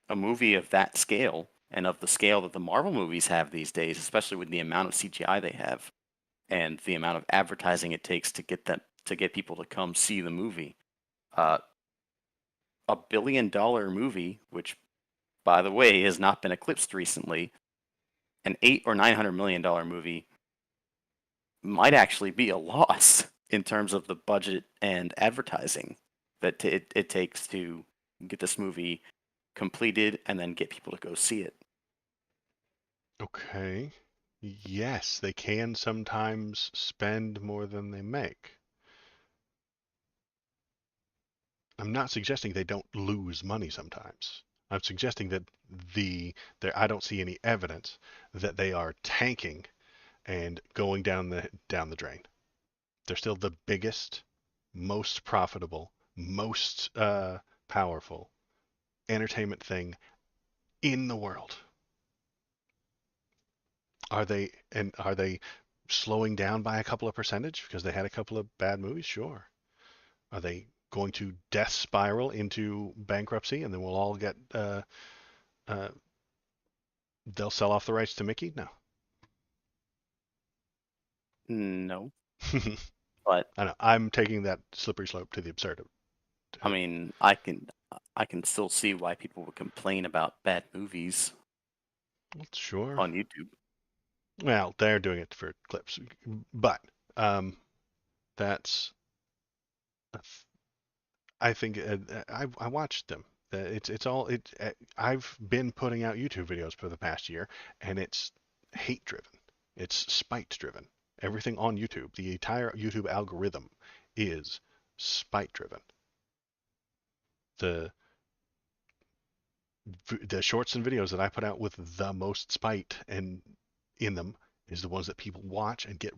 a movie of that scale and of the scale that the Marvel movies have these days, especially with the amount of CGI they have and the amount of advertising it takes to get people to come see the movie, a $1 billion movie, which by the way has not been eclipsed recently, an $800 or $900 million movie might actually be a loss in terms of the budget and advertising that it takes to get this movie completed and then get people to go see it. Okay. Yes, they can sometimes spend more than they make. I'm not suggesting they don't lose money sometimes. I'm suggesting that I don't see any evidence that they are tanking and going down the drain. They're still the biggest, most profitable, most powerful entertainment thing in the world. Are they slowing down by a couple of percentage because they had a couple of bad movies? Sure. Are they going to death spiral into bankruptcy and then we'll all get they'll sell off the rights to Mickey? No. No. But I know. I'm taking that slippery slope to the absurd. I mean, I can still see why people would complain about bad movies Sure. on YouTube. Well, they're doing it for clips, but that's. I think I watched them. It's all it. I've been putting out YouTube videos for the past year, and it's hate driven. It's spite driven. Everything on YouTube, the entire YouTube algorithm, is spite driven. The the shorts and videos that I put out with the most spite and in them is the ones that people watch and get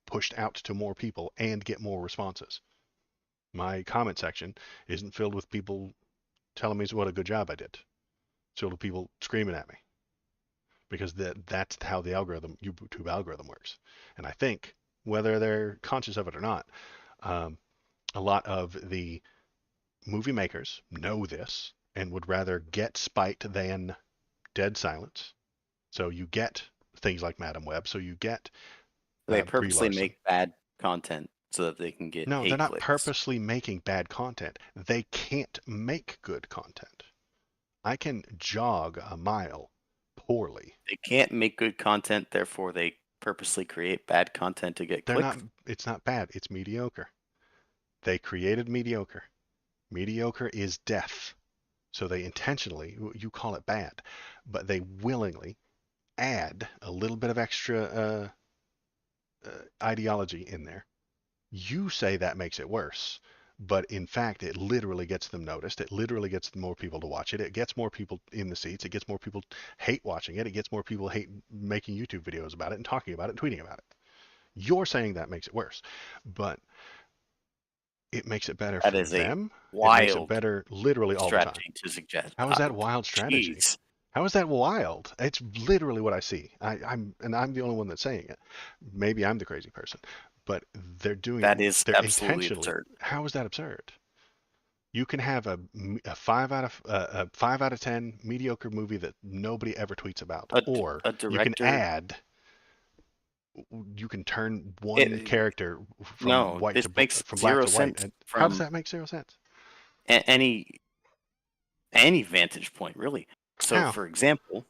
pushed out to more people and get more responses. My comment section isn't filled with people telling me what a good job I did. It's filled with people screaming at me because that's how the YouTube algorithm works. And I think whether they're conscious of it or not, a lot of the movie makers know this and would rather get spite than dead silence. So you get things like Madam Web. So you get They Brie purposely Larson. make bad content so that they can get No, they're hate not clicks. purposely making bad content. They can't make good content. I can jog a mile poorly. They can't make good content, therefore they purposely create bad content to get They're clicks. not. It's not bad. It's mediocre. They created mediocre. Mediocre is death. So they intentionally, you call it bad, but they willingly add a little bit of extra ideology in there. You say that makes it worse, but in fact, it literally gets them noticed. It literally gets more people to watch it. It gets more people in the seats. It gets more people hate watching it. It gets more people hate making YouTube videos about it and talking about it and tweeting about it. You're saying that makes it worse, but it makes it better That for is a them. It makes it wild better literally all the time. strategy to suggest. How is that wild strategy? Jeez. How is that wild? It's literally what I see. I'm the only one that's saying it. Maybe I'm the crazy person, but they're doing That it. is They're absolutely intentionally. absurd. How is that absurd? You can have a 5 out of 10 mediocre movie that nobody ever tweets about, or A you can director. add. You can turn one character from No, white this to makes from black zero to white. sense And how does from that make 0 sense? any vantage point, really. So, How? for example,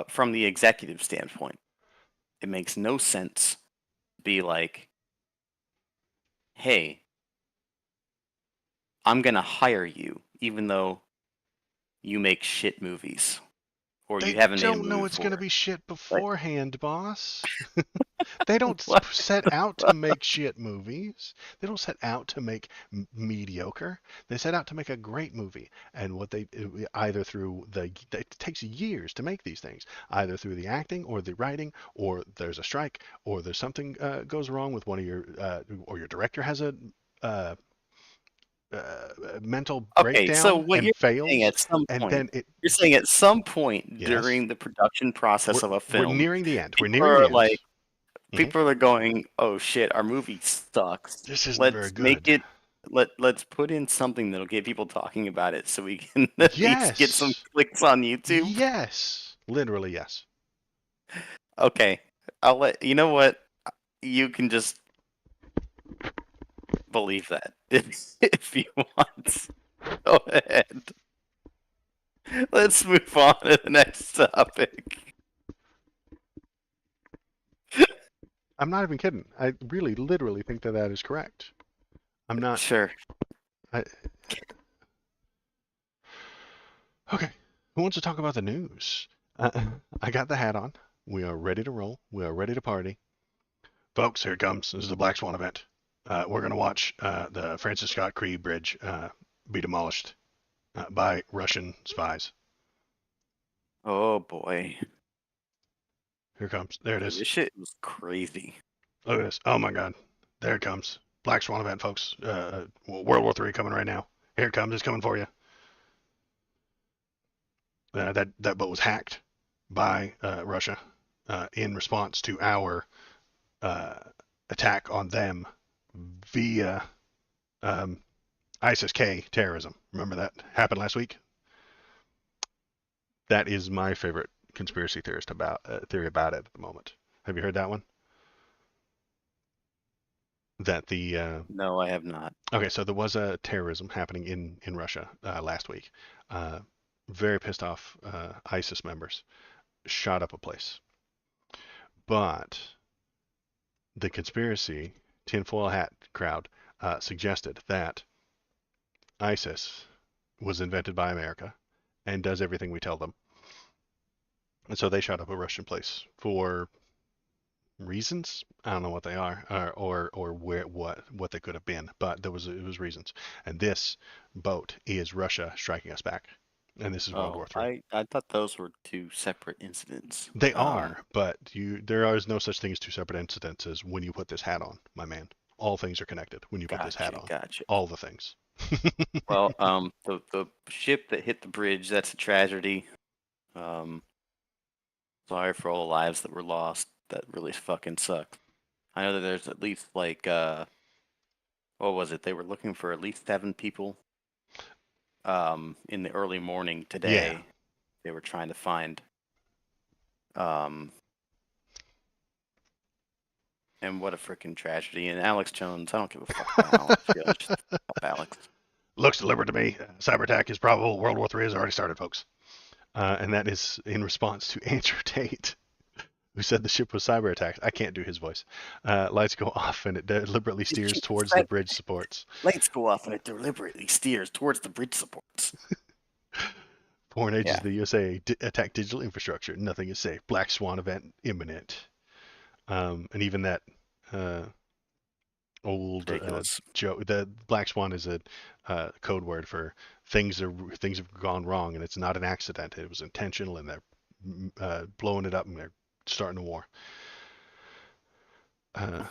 from the executive standpoint, it makes no sense to be like, hey, I'm going to hire you even though you make shit movies or you They haven't made a don't movie know it's going to before. be shit Like, beforehand, boss. They don't what? set out to make shit movies. They don't set out to make mediocre. They set out to make a great movie. And what they either through it takes years to make these things, either through the acting or the writing, or there's a strike, or there's something goes wrong with one of your, or your director has a uh, mental Okay, so breakdown what and you're saying fails, at some and point, then it. you're saying at some point Yes, during the production process of a we're film, nearing the end. We're people nearing the are end. like, Mhm. people are going, "Oh shit, our movie sucks. This isn't very Let's make good. it. Let's put in something that'll get people talking about it, so we can at least get some Yes. clicks on YouTube." Yes. Literally, yes. Okay, I'll let you know what you can just believe that if you want. Go ahead. Let's move on to the next topic. I'm not even kidding. I really, literally think that that is correct. I'm not. Sure. I, okay. Who wants to talk about the news? I got the hat on. We are ready to roll. We are ready to party. Folks, here it comes. This is the Black Swan event. We're going to watch the Francis Scott Key Bridge be demolished by Russian spies. Oh boy. Here it comes. There it Dude, is. this shit was crazy. Look at this. Oh my God. There it comes. Black Swan event, folks. World War III coming right now. Here it comes. It's coming for you. That boat was hacked by Russia in response to our attack on them via ISIS-K terrorism. Remember that happened last week? That is my favorite conspiracy theory about it at the moment. Have you heard that one? that the No, I have not. okay, so there was a terrorism happening in Russia last week. Uh, very pissed off ISIS members shot up a place, but the conspiracy tinfoil hat crowd suggested that ISIS was invented by America and does everything we tell them, and so they shot up a Russian place for reasons. I don't know what they are, or where what they could have been, but it was reasons. And this boat is Russia striking us back, and this is World Oh, War III. I thought those were two separate incidents. They are, but there is no such thing as two separate incidences when you put this hat on, my man. All things are connected when you put this hat Gotcha, on. gotcha. All the things. Well, the ship that hit the bridge, that's a tragedy. Um, sorry for all the lives that were lost. That really fucking sucked. I know that there's at least like what was it? They were looking for at least 7 people. In the early morning today, Yeah. they were trying to find. Um, and what a freaking tragedy. And Alex Jones, I don't give a fuck about Alex Jones. Just fuck Alex. Looks deliberate to me. Cyber attack is probable. World War III has already started, folks. And that is in response to Andrew Tate, who said the ship was cyber attacked. I can't do his voice. Lights go off and it deliberately steers towards the bridge supports. Lights go off and it deliberately steers towards the bridge supports. Foreign agents of the USA attack digital infrastructure. Nothing is safe. Black Swan event imminent. And even that old joke. The Black Swan is a code word for things have gone wrong, and it's not an accident. It was intentional, and they're blowing it up, and they're starting a war. Yeah,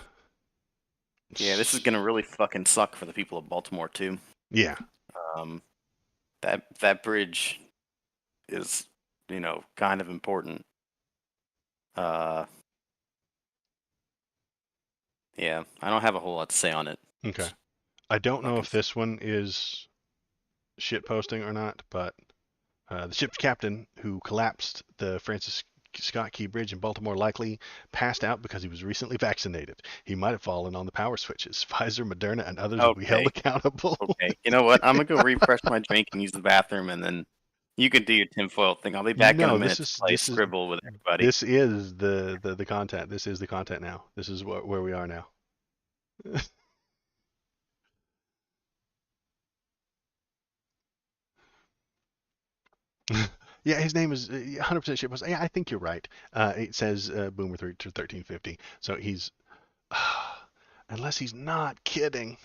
this is gonna really fucking suck for the people of Baltimore too. Yeah. That bridge is, kind of important. Yeah, I don't have a whole lot to say on it. Okay. I don't know if this one is shit posting or not, but the ship's captain, who collapsed the Francis Scott Key Bridge in Baltimore, likely passed out because he was recently vaccinated. He might have fallen on the power switches. Pfizer, Moderna, and others will be held accountable. Okay, you know what? I'm gonna go refresh my drink and use the bathroom, and then you can do your tinfoil thing. I'll be back in a minute to play Scribble with everybody. This is the content. This is the content now. This is where we are now. Yeah, his name is 100% shitpost. Yeah, I think you're right. It says Boomer 1350. So he's, unless he's not kidding.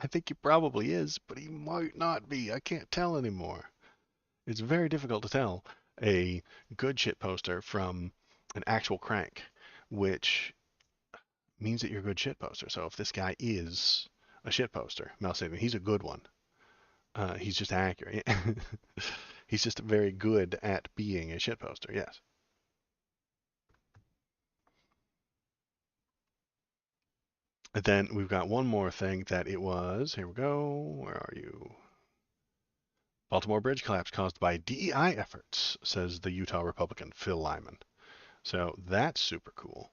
I think he probably is, but he might not be. I can't tell anymore. It's very difficult to tell a good shit poster from an actual crank, which means that you're a good shit poster. So if this guy is a shit poster, Mel Saban, he's a good one. He's just accurate. He's just very good at being a shit poster, yes. And then we've got one more thing that it was. Here we go. Where are you? Baltimore bridge collapse caused by DEI efforts, says the Utah Republican Phil Lyman. So that's super cool.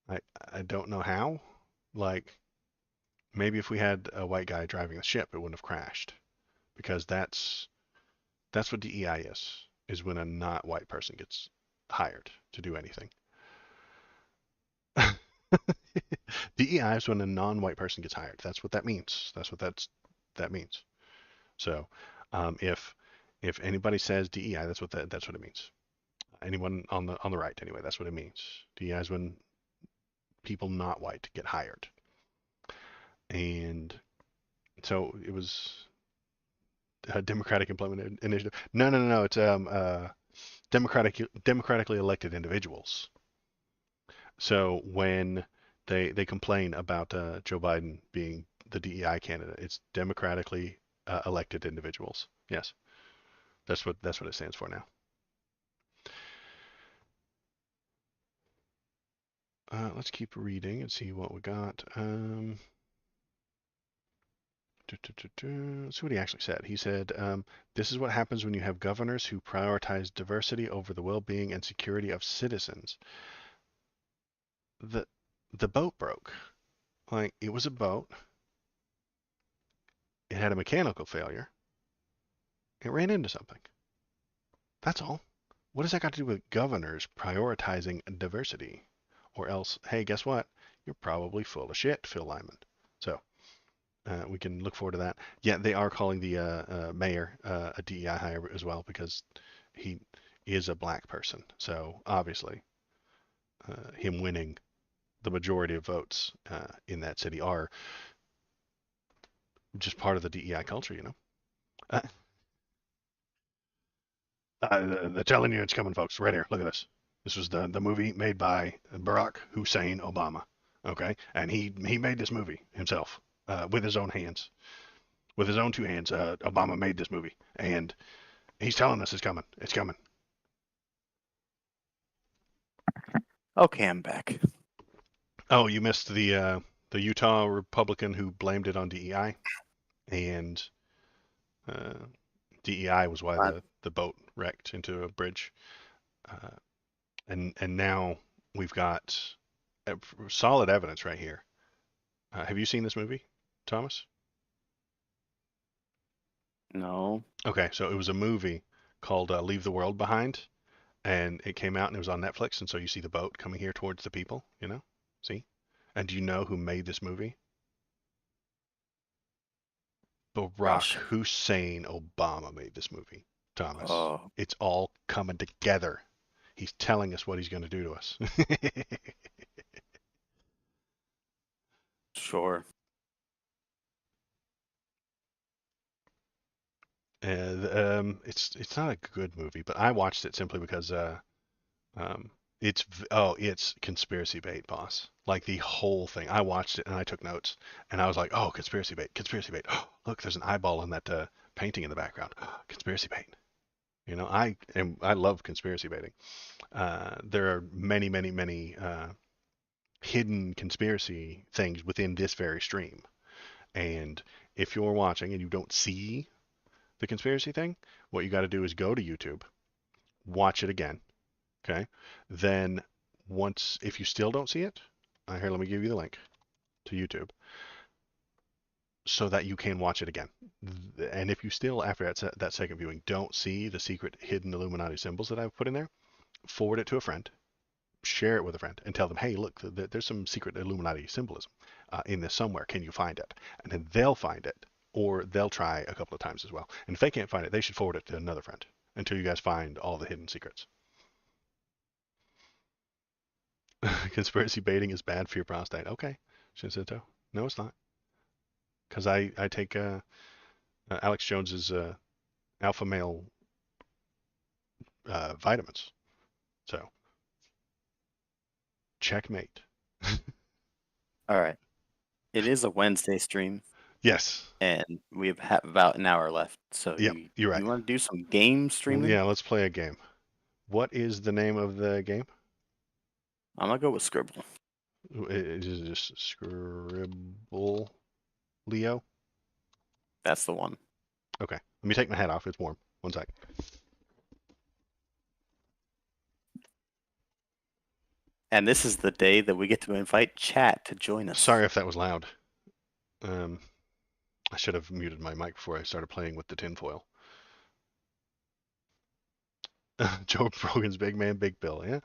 I don't know how. Like, maybe if we had a white guy driving the ship, it wouldn't have crashed. Because that's what DEI is when a not white person gets hired to do anything. DEI is when a non-white person gets hired. That's what that means. That's what that means. So, if anybody says DEI, that's what it means. Anyone on the right, anyway, that's what it means. DEI is when people not white get hired. And so it was a Democratic Employment Initiative. No. It's democratically elected individuals. So when they complain about Joe Biden being the DEI candidate, it's democratically elected individuals. Yes, that's what it stands for now. Let's keep reading and see what we got. Let's see what he actually said. He said, this is what happens when you have governors who prioritize diversity over the well-being and security of citizens. The boat broke. Like, it was a boat. It had a mechanical failure. It ran into something. That's all. What does that got to do with governors prioritizing diversity? Or else, hey, guess what? You're probably full of shit, Phil Lyman. So we can look forward to that. Yeah, they are calling the mayor a DEI hire as well because he is a black person. So obviously, him winning the majority of votes in that city are just part of the DEI culture, you know. Uh, they're telling you it's coming, folks. Right here. Look at this. This was the movie made by Barack Hussein Obama. Okay, and he made this movie himself with his own hands, with his own two hands. Obama made this movie, and he's telling us it's coming. It's coming. Okay, I'm back. Oh, you missed the Utah Republican who blamed it on DEI, and uh, DEI was why Uh, the boat wrecked into a bridge. Uh, and now we've got solid evidence right here. Have you seen this movie, Thomas? no. Okay, so it was a movie called Leave the World Behind, and it came out and it was on Netflix, and so you see the boat coming here towards the people, you know? See? And do you know who made this movie? Barack Russia. Hussein Obama made this movie, Thomas. Oh, It's all coming together. He's telling us what he's going to do to us. sure. It's not a good movie, but I watched it simply because um, it's conspiracy bait, boss. Like the whole thing. I watched it and I took notes, and I was like, oh, conspiracy bait, conspiracy bait. Oh, look, there's an eyeball in that painting in the background. Conspiracy bait. You know, I love conspiracy baiting. There are many, many, many hidden conspiracy things within this very stream, and if you're watching and you don't see the conspiracy thing, what you got to do is go to YouTube, watch it again, okay? Then once, if you still don't see it, here, let me give you the link to YouTube so that you can watch it again. And if you still, after that second viewing, don't see the secret hidden Illuminati symbols that I've put in there, forward it to a friend, share it with a friend, and tell them, hey, look, there's some secret Illuminati symbolism in this somewhere. Can you find it? And then they'll find it, or they'll try a couple of times as well. And if they can't find it, they should forward it to another friend until you guys find all the hidden secrets. Conspiracy baiting is bad for your prostate. Okay, Shinseto. No, it's not. Because I take Alex Jones's alpha male vitamins. So, checkmate. All right. It is a Wednesday stream, Yes. and we have about an hour left. So Yep, you're right. you want to do some game streaming? Yeah, let's play a game. What is the name of the game? I'm gonna go with Scribble. It is just Scribble Leo. That's the one. Okay, let me take my hat off. It's warm. One sec. And this is the day that we get to invite chat to join us. Sorry if that was loud. I should have muted my mic before I started playing with the tinfoil. Joe Rogan's Big Man, Big Bill, yeah.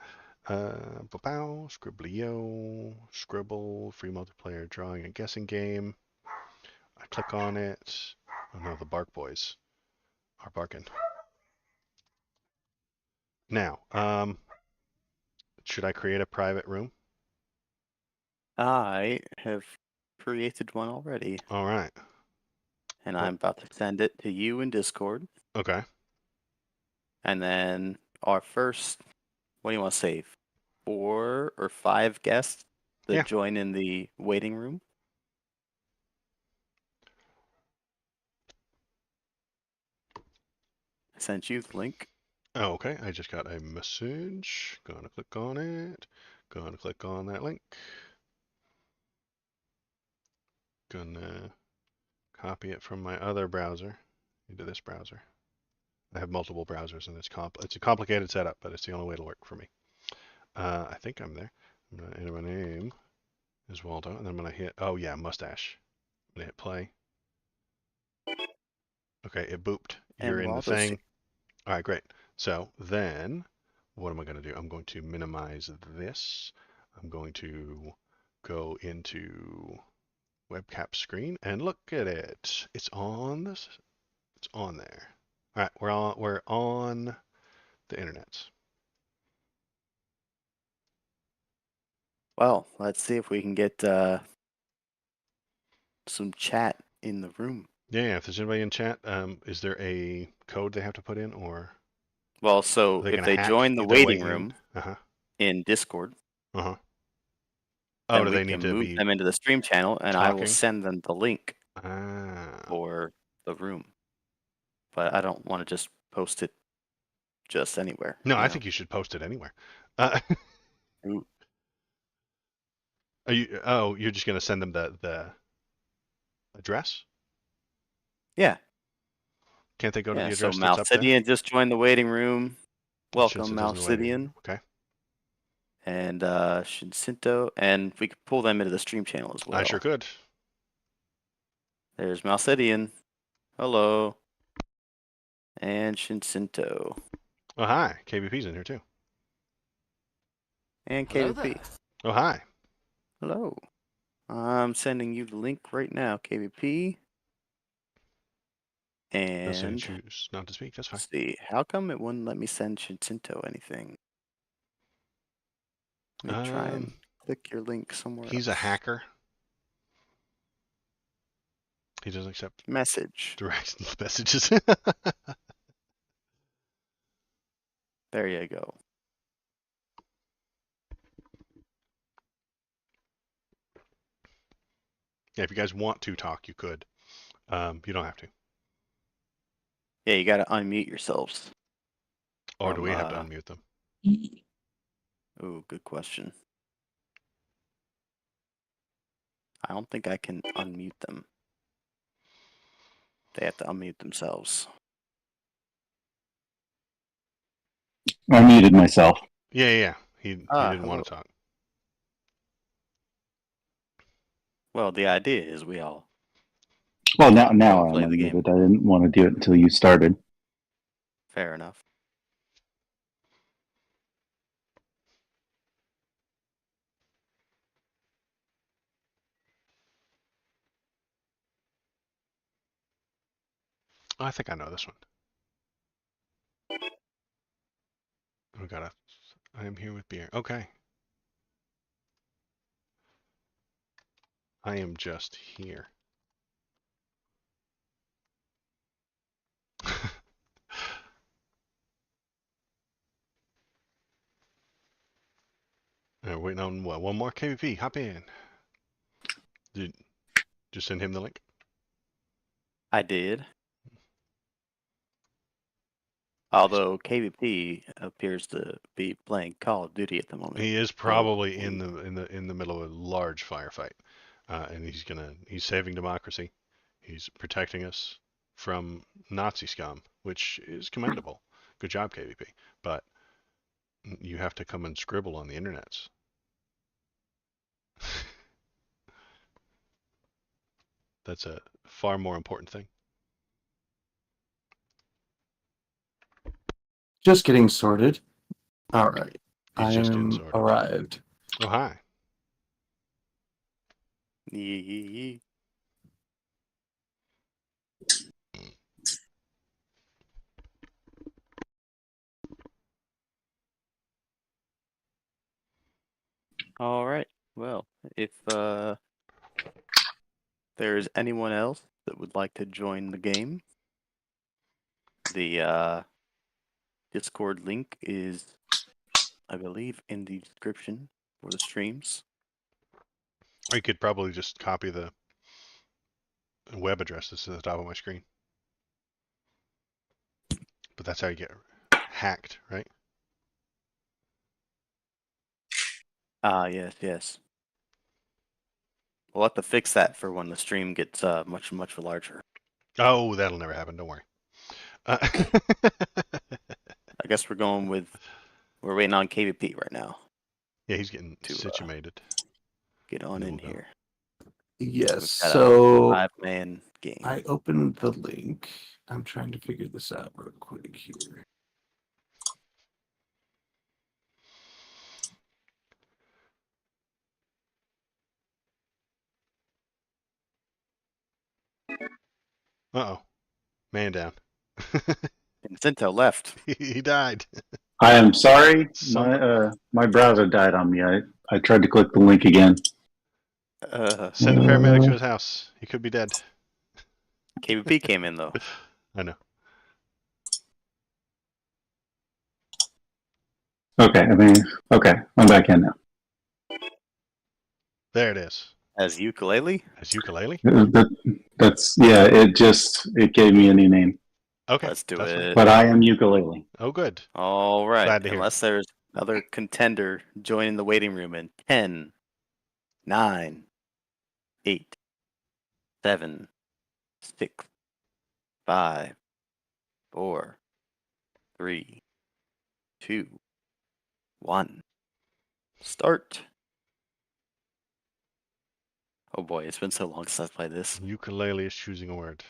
Scribblio, Scribble, free multiplayer drawing and guessing game. I click on it. Oh no, the Bark Boys are barking. Now, should I create a private room? I have created one already, All right. and I'm about to send it to you in Discord. Okay. And then our first, what do you want to say, 4 or 5 guests that Yeah. join in the waiting room? I sent you the link. Oh, okay. I just got a message. Gonna click on it. Gonna click on that link. Gonna copy it from my other browser into this browser. I have multiple browsers and it's a complicated setup, but it's the only way it'll work for me. I think I'm there. I'm gonna enter my name. is Wuldo, and then I'm gonna hit. Oh yeah, mustache. I'm gonna hit play. Okay, it booped. You're And in the Waldo's thing. All right, great. So then, what am I going to do? I'm going to minimize this. I'm going to go into webcap screen and look at it. It's on this. It's on there. All right, we're on the internet. Well, let's see if we can get some chat in the room. Yeah, if there's anybody in chat, is there a code they have to put in, or Well, are so they if going to they hack join the their way waiting in? room Uh-huh. in Discord, Uh-huh. Oh, then do we they need can to move be them into the stream channel, and I will talking? send them the link Ah. for the room. But I don't want to just post it just anywhere. No, you I know? think you should post it anywhere. Ooh. Are you? Oh, you're just gonna send them the address? Yeah. Can't they go to Yeah. the So address that's up there? Malcidian just joined the waiting room. Welcome, Shinsa doesn't know anything. Malcidian. Okay. And Shinsinto. And we could pull them into the stream channel as well. I sure could. There's Malcidian. Hello. And Shinsinto. Oh hi, KBP's in here too. And Hello KVP. there. Oh hi. Hello. I'm sending you the link right now, KVP. No, so you And choose not to speak. That's fine. let's see, how come it wouldn't let me send Shinsinto anything? Let me try and click your link somewhere He's else. a hacker. He doesn't accept Message. direct messages. There you go. Yeah, if you guys want to talk, you could. You don't have to. Yeah, you gotta unmute yourselves. Or do we have to unmute them? Oh, good question. I don't think I can unmute them. They have to unmute themselves. I muted myself. Yeah. He didn't want to talk. Well, the idea is we all Well, now I'm play the game. unmuted. I didn't want to do it until you started. Fair enough. Oh, I think I know this one. We got I am here with beer. Okay. I am just here. Waiting on what? One more KVP. Hop in. Did just send him the link? I did. Although KVP appears to be playing Call of Duty at the moment. He is probably in the middle of a large firefight, and he's saving democracy. He's protecting us from Nazi scum, which is commendable. Good job, KVP. But you have to come and scribble on the internets. That's a far more important thing. Just getting sorted. All right. He's I just getting am sorted. arrived. Oh, hi. Yee. All right. Well, if there's anyone else that would like to join the game, the Discord link is, I believe, in the description for the streams. Or you could probably just copy the web address that's at the top of my screen. But that's how you get hacked, right? Yes. We'll have to fix that for when the stream gets much larger. Oh, that'll never happen. Don't worry. I guess we're waiting on KVP right now. Yeah, he's getting situated. get on in Wuldo. here. Yes. We've got a So 5-man game. I opened the link. I'm trying to figure this out real quick here. Uh-oh. Man down. Zinto left. He died. I am sorry. Son My browser died on me. I tried to click the link again. Send a paramedic to his house. He could be dead. KVP came in though. I know. Okay, I'm back in now. There it is. As ukulele? As ukulele? It gave me a new name. Okay. Let's do that's it. fine. But I am ukulele. Oh, good. All right. Glad to hear. Unless there's another contender joining the waiting room in 10, 9, 8, 7, 6, 5, 4, 3, 2, 1. Start. Oh boy, it's been so long since I played this. Ukulele is choosing a word.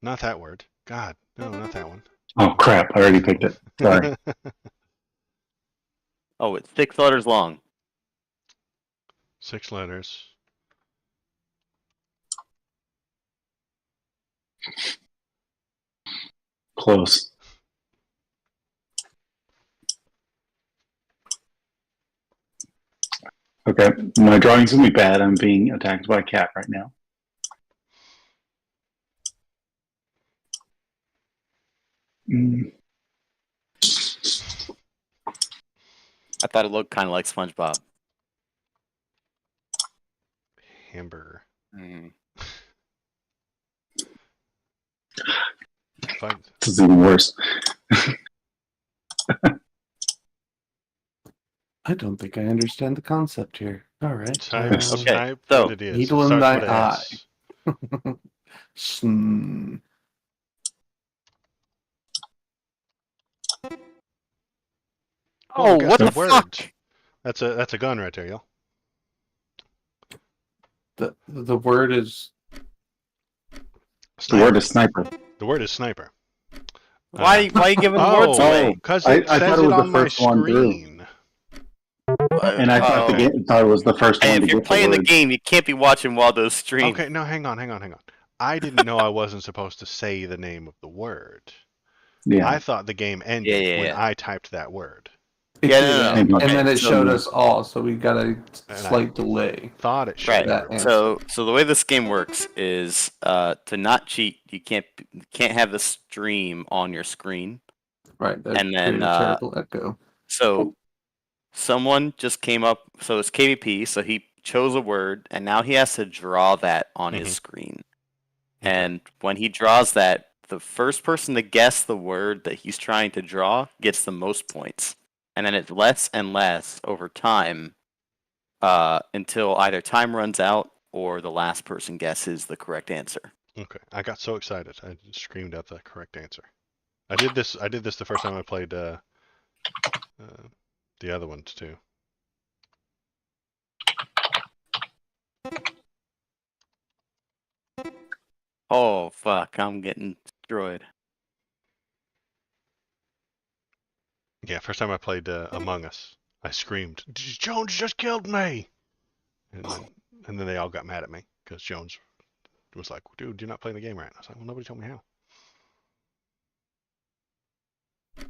Not that word. God, no, not that one. Oh crap! I already picked it. Sorry. Oh, it's 6 letters long. 6 letters. Close. Okay, my drawing's gonna be bad. I'm being attacked by a cat right now. I thought it looked kind of like SpongeBob. Hamburger. Mm. Fine. This is even worse. I don't think I understand the concept here. All right. Type, Okay, type so, what it is. needle It in starts thy with an S. Oh, God, what the word. fuck? That's a gun right there, y'all. The word is The word is sniper. The word is sniper. Why are you giving words away? Because I it thought says it it was the on my first one through. screen. And I thought thought it was the first one Hey, to if you're get playing the the word. game, you can't be watching Waldo's stream. Okay, no, hang on. I didn't know I wasn't supposed to say the name of the word. Yeah. I thought the game ended when Yeah. I typed that word. it Yeah, did, no. and then it so- showed us all, so we got a I slight delay. Thought it showed Right. that everyone. answer. So the way this game works is to not cheat. You can't have the stream on your screen. Right, that And then, created a terrible echo. So someone just came up. So it's KVP. So he chose a word, and now he has to draw that on his screen. Okay. And when he draws that, the first person to guess the word that he's trying to draw gets the most points. And then it's less and less over time until either time runs out or the last person guesses the correct answer. Okay, I got so excited. I just screamed out the correct answer. I did this the first time I played the other ones too. Oh, fuck. I'm getting destroyed. Yeah, first time I played Among Us, I screamed, "Jones just killed me!" And then they all got mad at me because Jones was like, "Dude, you're not playing the game right." I was like, "Well, nobody told me how."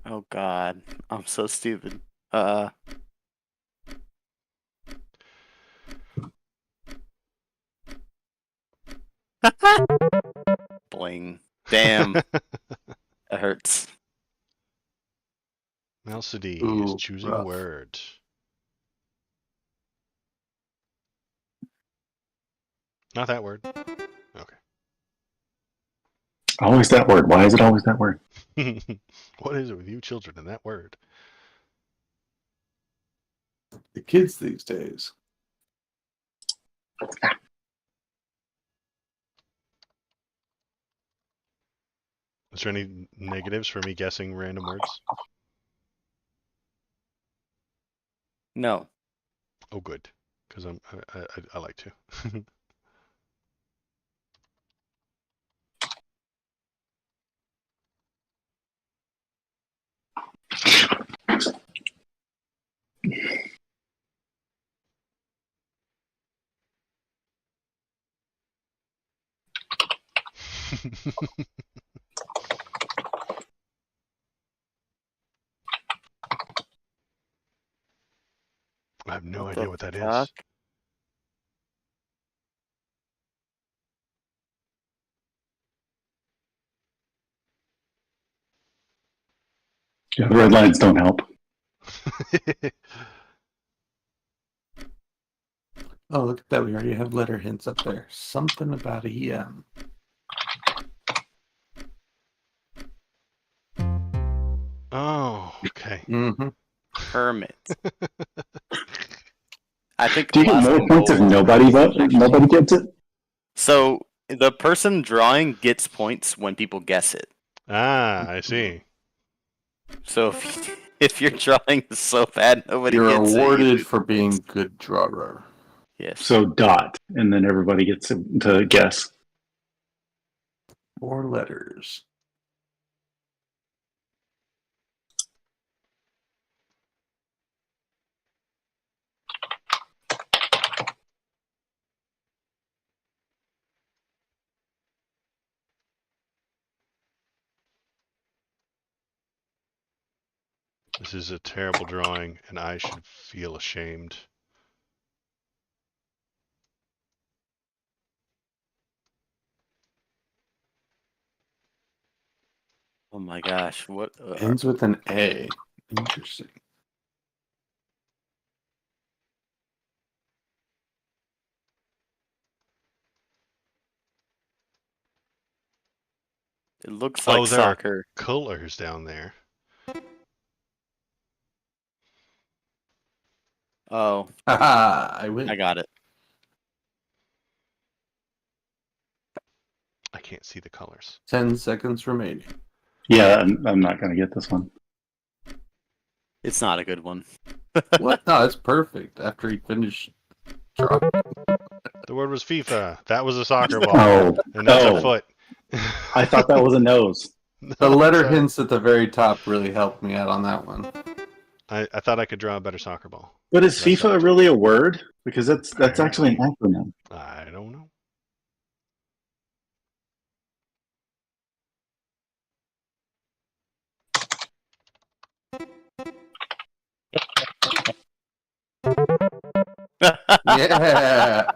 Oh, God. I'm so stupid. Bling. Damn. That hurts. Melcidi is Ooh, choosing rough. a word. Not that word. Okay. Always that word. Why is it always that word? What is it with you children and that word? The kids these days. Is there any negatives for me guessing random words? No. Oh, good. because I like to. I have no idea what that is. Yeah, the red lines don't help. Oh, look at that. We already have letter hints up there. Something about EM. Oh, okay. Mm-hmm. Permit. I think. Do you get more points if nobody gets it? So the person drawing gets points when people guess it. Ah, I see. So if your drawing is so bad nobody You're gets awarded it. for being good drawer. Yes. So dot, and then everybody gets to guess. 4 letters. This is a terrible drawing, and I should feel ashamed. Oh my gosh! What? Ends with an A. Interesting. It looks like there are soccer. colors down there. Oh, Haha, I win. I got it. I can't see the colors. 10 seconds remaining. Yeah, I'm not going to get this one. It's not a good one. What? No, it's perfect. After he finished drawing. The word was FIFA. That was a soccer ball. Oh, And that's a foot. I thought that was a nose. The letter sorry. hints at the very top really helped me out on that one. I thought I could draw a better soccer ball. But is That's FIFA all. really a word? Because that's actually an acronym. I don't know. Yeah.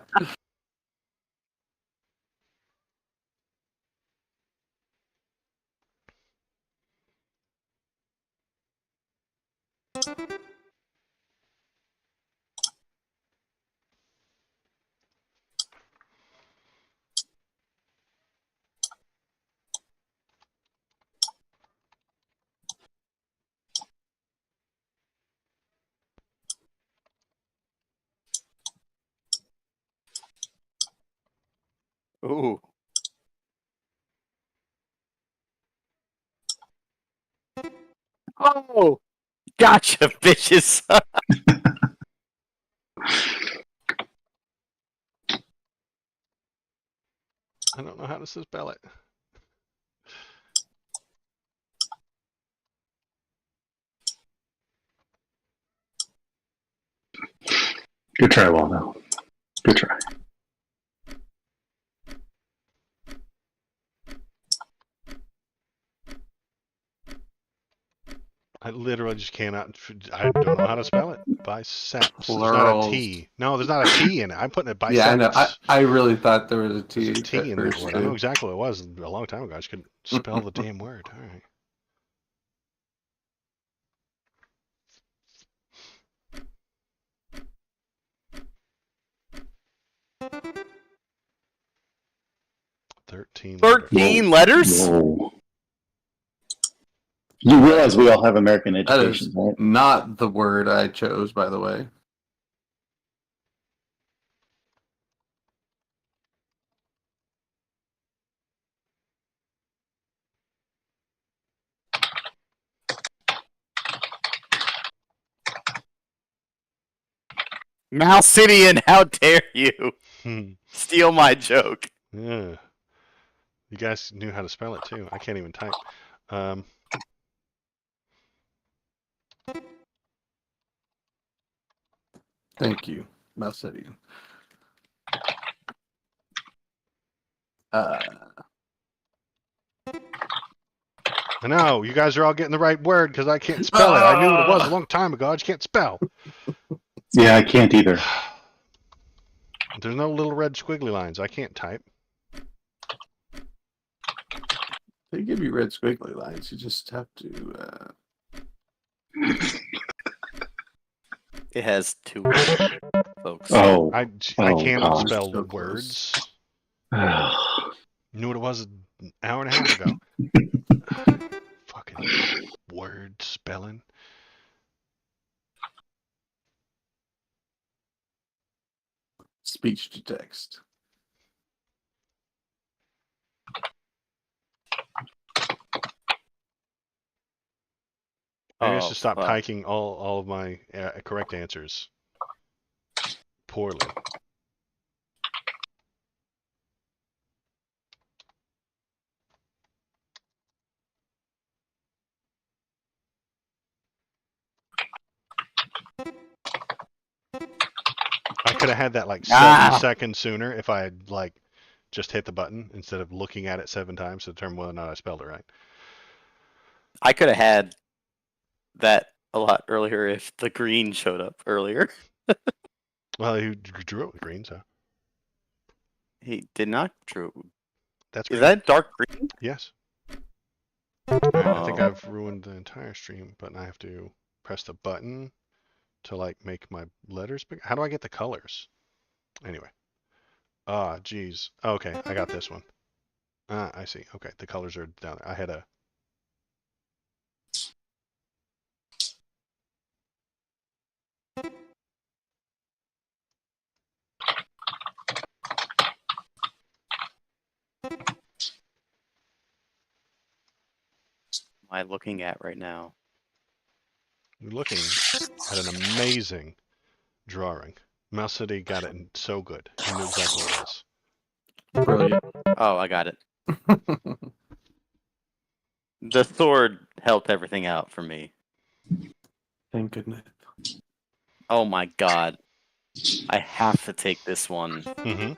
Ooh. Oh, gotcha, bitches. I don't know how to spell it. Good try, Waldo. Good try. I literally just cannot. I don't know how to spell it. Biceps. There's not a Plurals. T. No, there's not a T in it. I'm putting it biceps. Yeah, I know. I really thought there was a T. There's a T at in that first, word. I know too. exactly what it was a long time ago. I just couldn't spell the damn word. All right. Thirteen. 13 letters? Whoa. You realize we all have American That education, is right? not the word I chose, by the way. Malcidian, how dare you Hmm. steal my joke? Yeah. You guys knew how to spell it too. I can't even type. Thank you, Malcidian. I know you guys are all getting the right word because I can't spell it. I knew what it was a long time ago. I just can't spell. Yeah, I can't either. There's no little red squiggly lines. I can't type. They give you red squiggly lines. You just have to. It has 2 folks. Oh, I Oh, can't gosh. spell So close. words. Knew what it was an hour and a half ago. Fucking word spelling. Speech to text. Maybe I should stop fuck. typing all of my correct answers poorly. I could have had that like 7 seconds sooner if I had like just hit the button instead of looking at it 7 times to determine whether or not I spelled it right. I could have had that a lot earlier if the green showed up earlier. Well, you drew it with green, so He did not drew. that's Is green. that dark green? Yes. I think Oh. I've ruined the entire stream, but I have to press the button to like make my letters big. How do I get the colors? Anyway. Geez. Okay, I got this one. I see. Okay, the colors are down there. I had a... Am I looking at right now? You're looking at an amazing drawing. Mouse City got it so good. He knew exactly what it was. Brilliant. Oh, I got it. The sword helped everything out for me. Thank goodness. Oh my god. I have to take this one. Mm-hmm.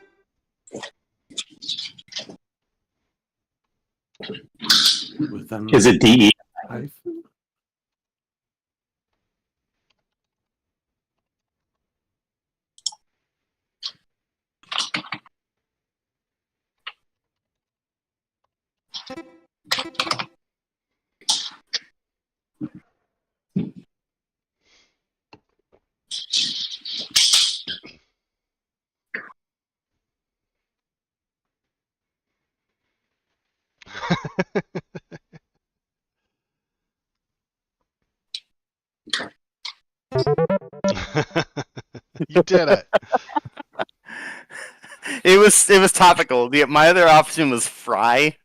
With an is it DE? hyphen? You did it. It was topical. My other option was fry.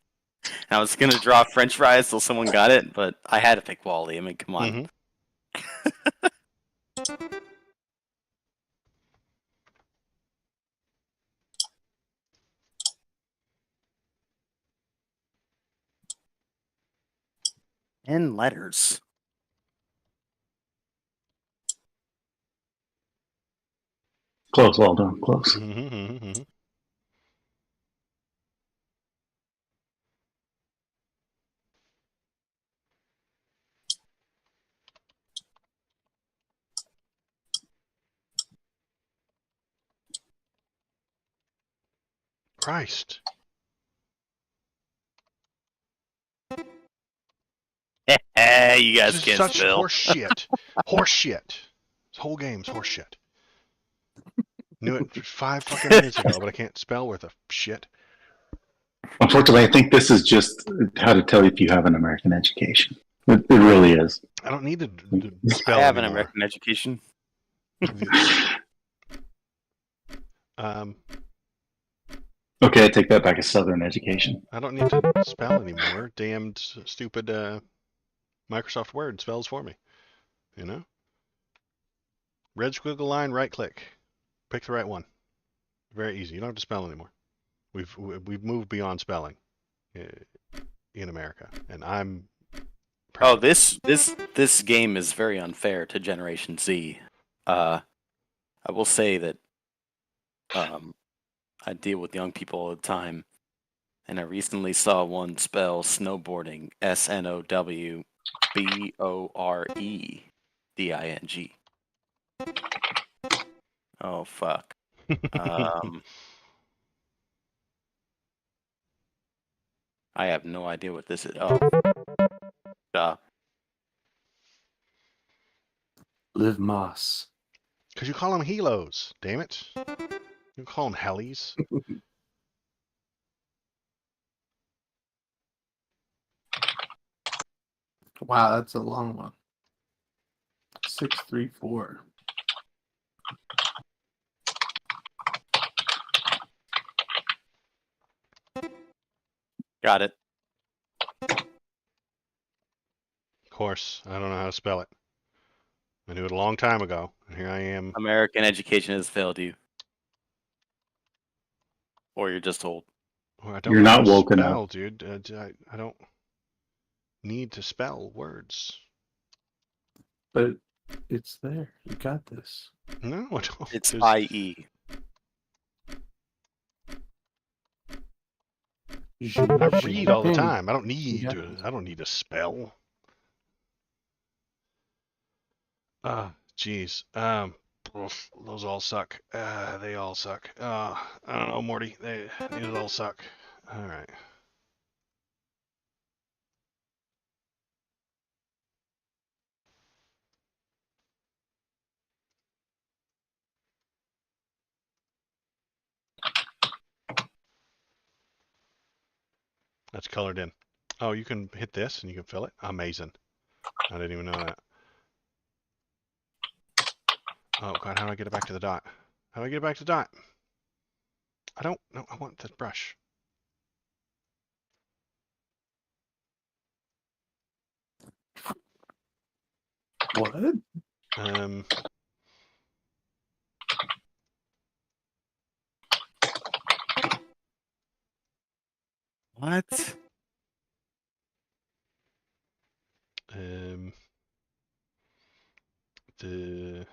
I was gonna draw French fries till someone got it, but I had to pick Wally. I mean, come on. Mm-hmm. And letters. Close, well done, close. Mm-hmm. Christ. You guys This is can't such spell. horse shit. Horse shit. This whole game's horse shit. Knew it 5 fucking minutes ago, but I can't spell worth of shit. Unfortunately, I think this is just how to tell if you have an American education. It really is. I don't need to spell I have an anymore. American education. Okay, I take that back. A Southern education. I don't need to spell anymore. Damned stupid Microsoft Word spells for me. You know? Red squiggle line, right click. Pick the right one. Very easy. You don't have to spell anymore. We've moved beyond spelling in America, and I'm proud. Oh, this game is very unfair to Generation Z. I will say that I deal with young people all the time, and I recently saw one spell snowboarding SNOWBOREDING. Oh fuck. I have no idea what this is. Oh, Live Moss. Because you call them helos, damn it. You call them helis. Wow, that's a long one. 634. got it. Of course, I don't know how to spell it. I knew it a long time ago, and here I am. American education has failed you, or you're just old. Well, I don't You're know not how to woke spell, enough. dude. I don't need to spell words. But it's there. You got this. No, I don't. It's 'cause IE. I read all the time. I don't need Yeah. to. I don't need to spell. Jeez. Those all suck. They all suck. I don't know, Morty. These all suck. All right. That's colored in. Oh, you can hit this and you can fill it. Amazing. I didn't even know that. Oh god, how do I get it back to the dot? How do I get it back to the dot? I don't know. I want this brush. What? What? The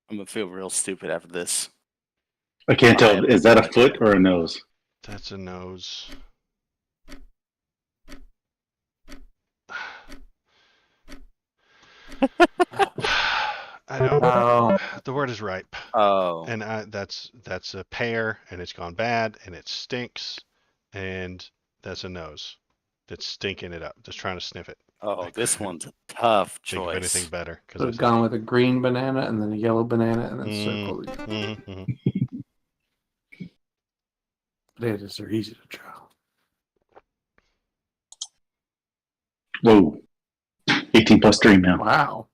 I'm gonna feel real stupid after this. I can't tell. Is that a foot or a nose? That's a nose. I don't. Oh. The word is ripe. Oh. And that's a pear, and it's gone bad, and it stinks, and that's a nose that's stinking it up, just trying to sniff it. Oh, this one's a tough Think of choice. anything better? Could have gone with a green banana and then a yellow banana and then circled it. Potatoes are easy to draw. Whoa. 18 plus 3 now. Wow.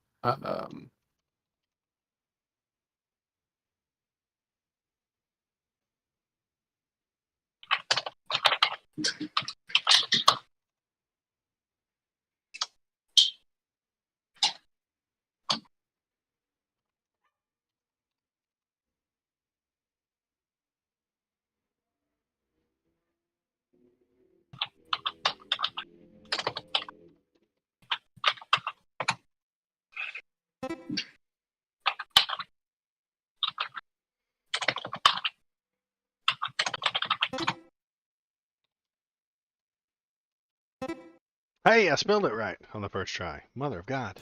Hey, I spelled it right on the first try. Mother of God.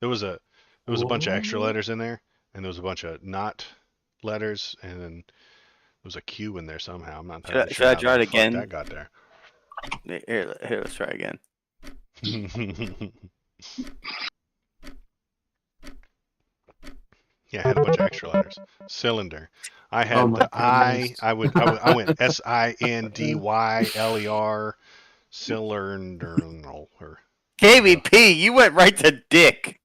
There was a bunch of extra letters in there, and there was a bunch of not letters, and then there was a Q in there somehow. I'm not entirely Should sure I how try it the fuck again? that got there. Here, let's try again. Yeah, I had a bunch of extra letters. Cylinder. I had Oh my the I. goodness. I went SINDYLER. Cylinder. Or KVP, you went right to dick.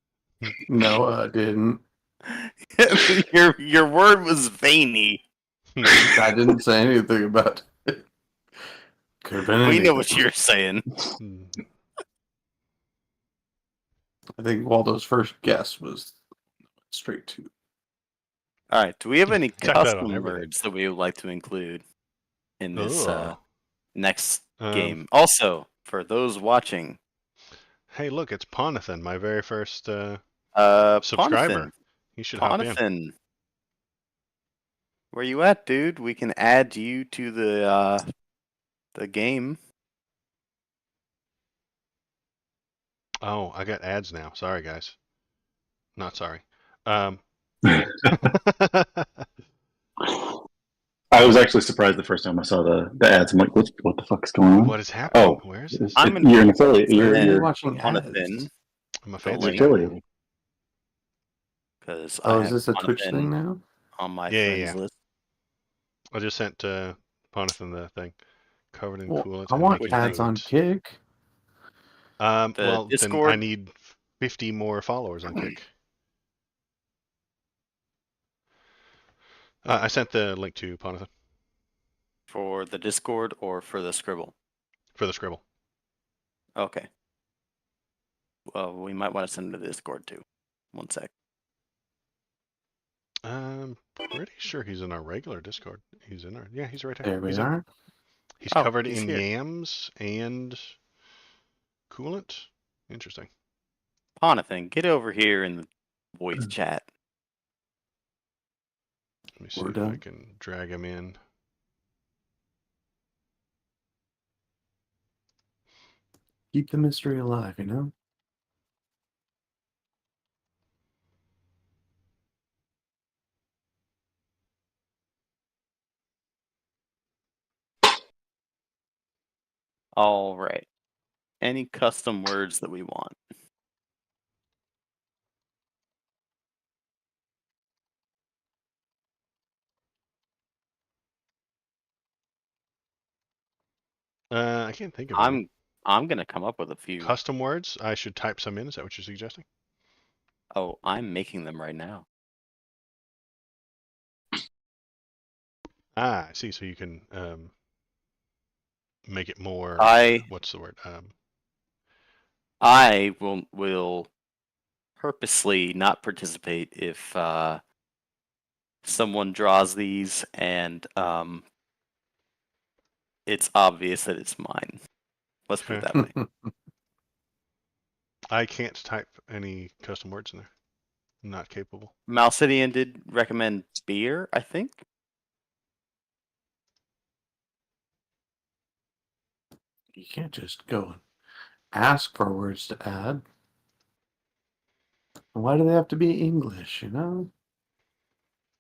No, I didn't. Your word was veiny. I didn't say anything about it. Could have been We know anything. what you're saying. Hmm. I think Waldo's first guess was straight to. All right. Do we have any Check that on custom everything. words that we would like to include in this Ugh. next Um, game? Also, for those watching, Hey, look, it's Ponathan, my very first subscriber. Ponathan. He should hop in. Ponathan. Where you at, dude? We can add you to the game. Oh, I got ads now. Sorry, guys. Not sorry. Um, I was actually surprised the first time I saw the ads. I'm like, what the fuck is going on? what is happening? Oh, Where is this? I'm gonna you're an affiliate. send You're watching Ponathan I'm a the fancy link. guy now. affiliate. Because Oh, I is have this a Twitch Ponathan thing now? on my Yeah, friends yeah. list. I just sent Ponathan the thing. Covered in Well, coolant I and want making ads on foods. Kick. The Well, then I Discord? need 50 more followers on Kick. I sent the link to Ponathan For the Discord or for the Scribble? for the Scribble. Okay. Well, we might want to send him to the Discord too. One sec. I'm pretty sure he's in our regular Discord. He's in our, yeah, he's right here. There we He's in. are. He's Oh, covered he's in here. yams and coolant. Interesting. Ponathan, get over here in the voice chat. Let me see We're if I done. can drag him in. Keep the mystery alive, you know? All right. Any custom words that we want? I can't think of any. I'm gonna come up with a few. Custom words? I should type some in. Is that what you're suggesting? Oh, I'm making them right now. Ah, I see. So you can make it more. What's the word? I will purposely not participate if someone draws these and it's obvious that it's mine. Let's put it that way. I can't type any custom words in there. I'm not capable. Malcidian did recommend beer, I think. You can't just go and ask for words to add. Why do they have to be English, you know?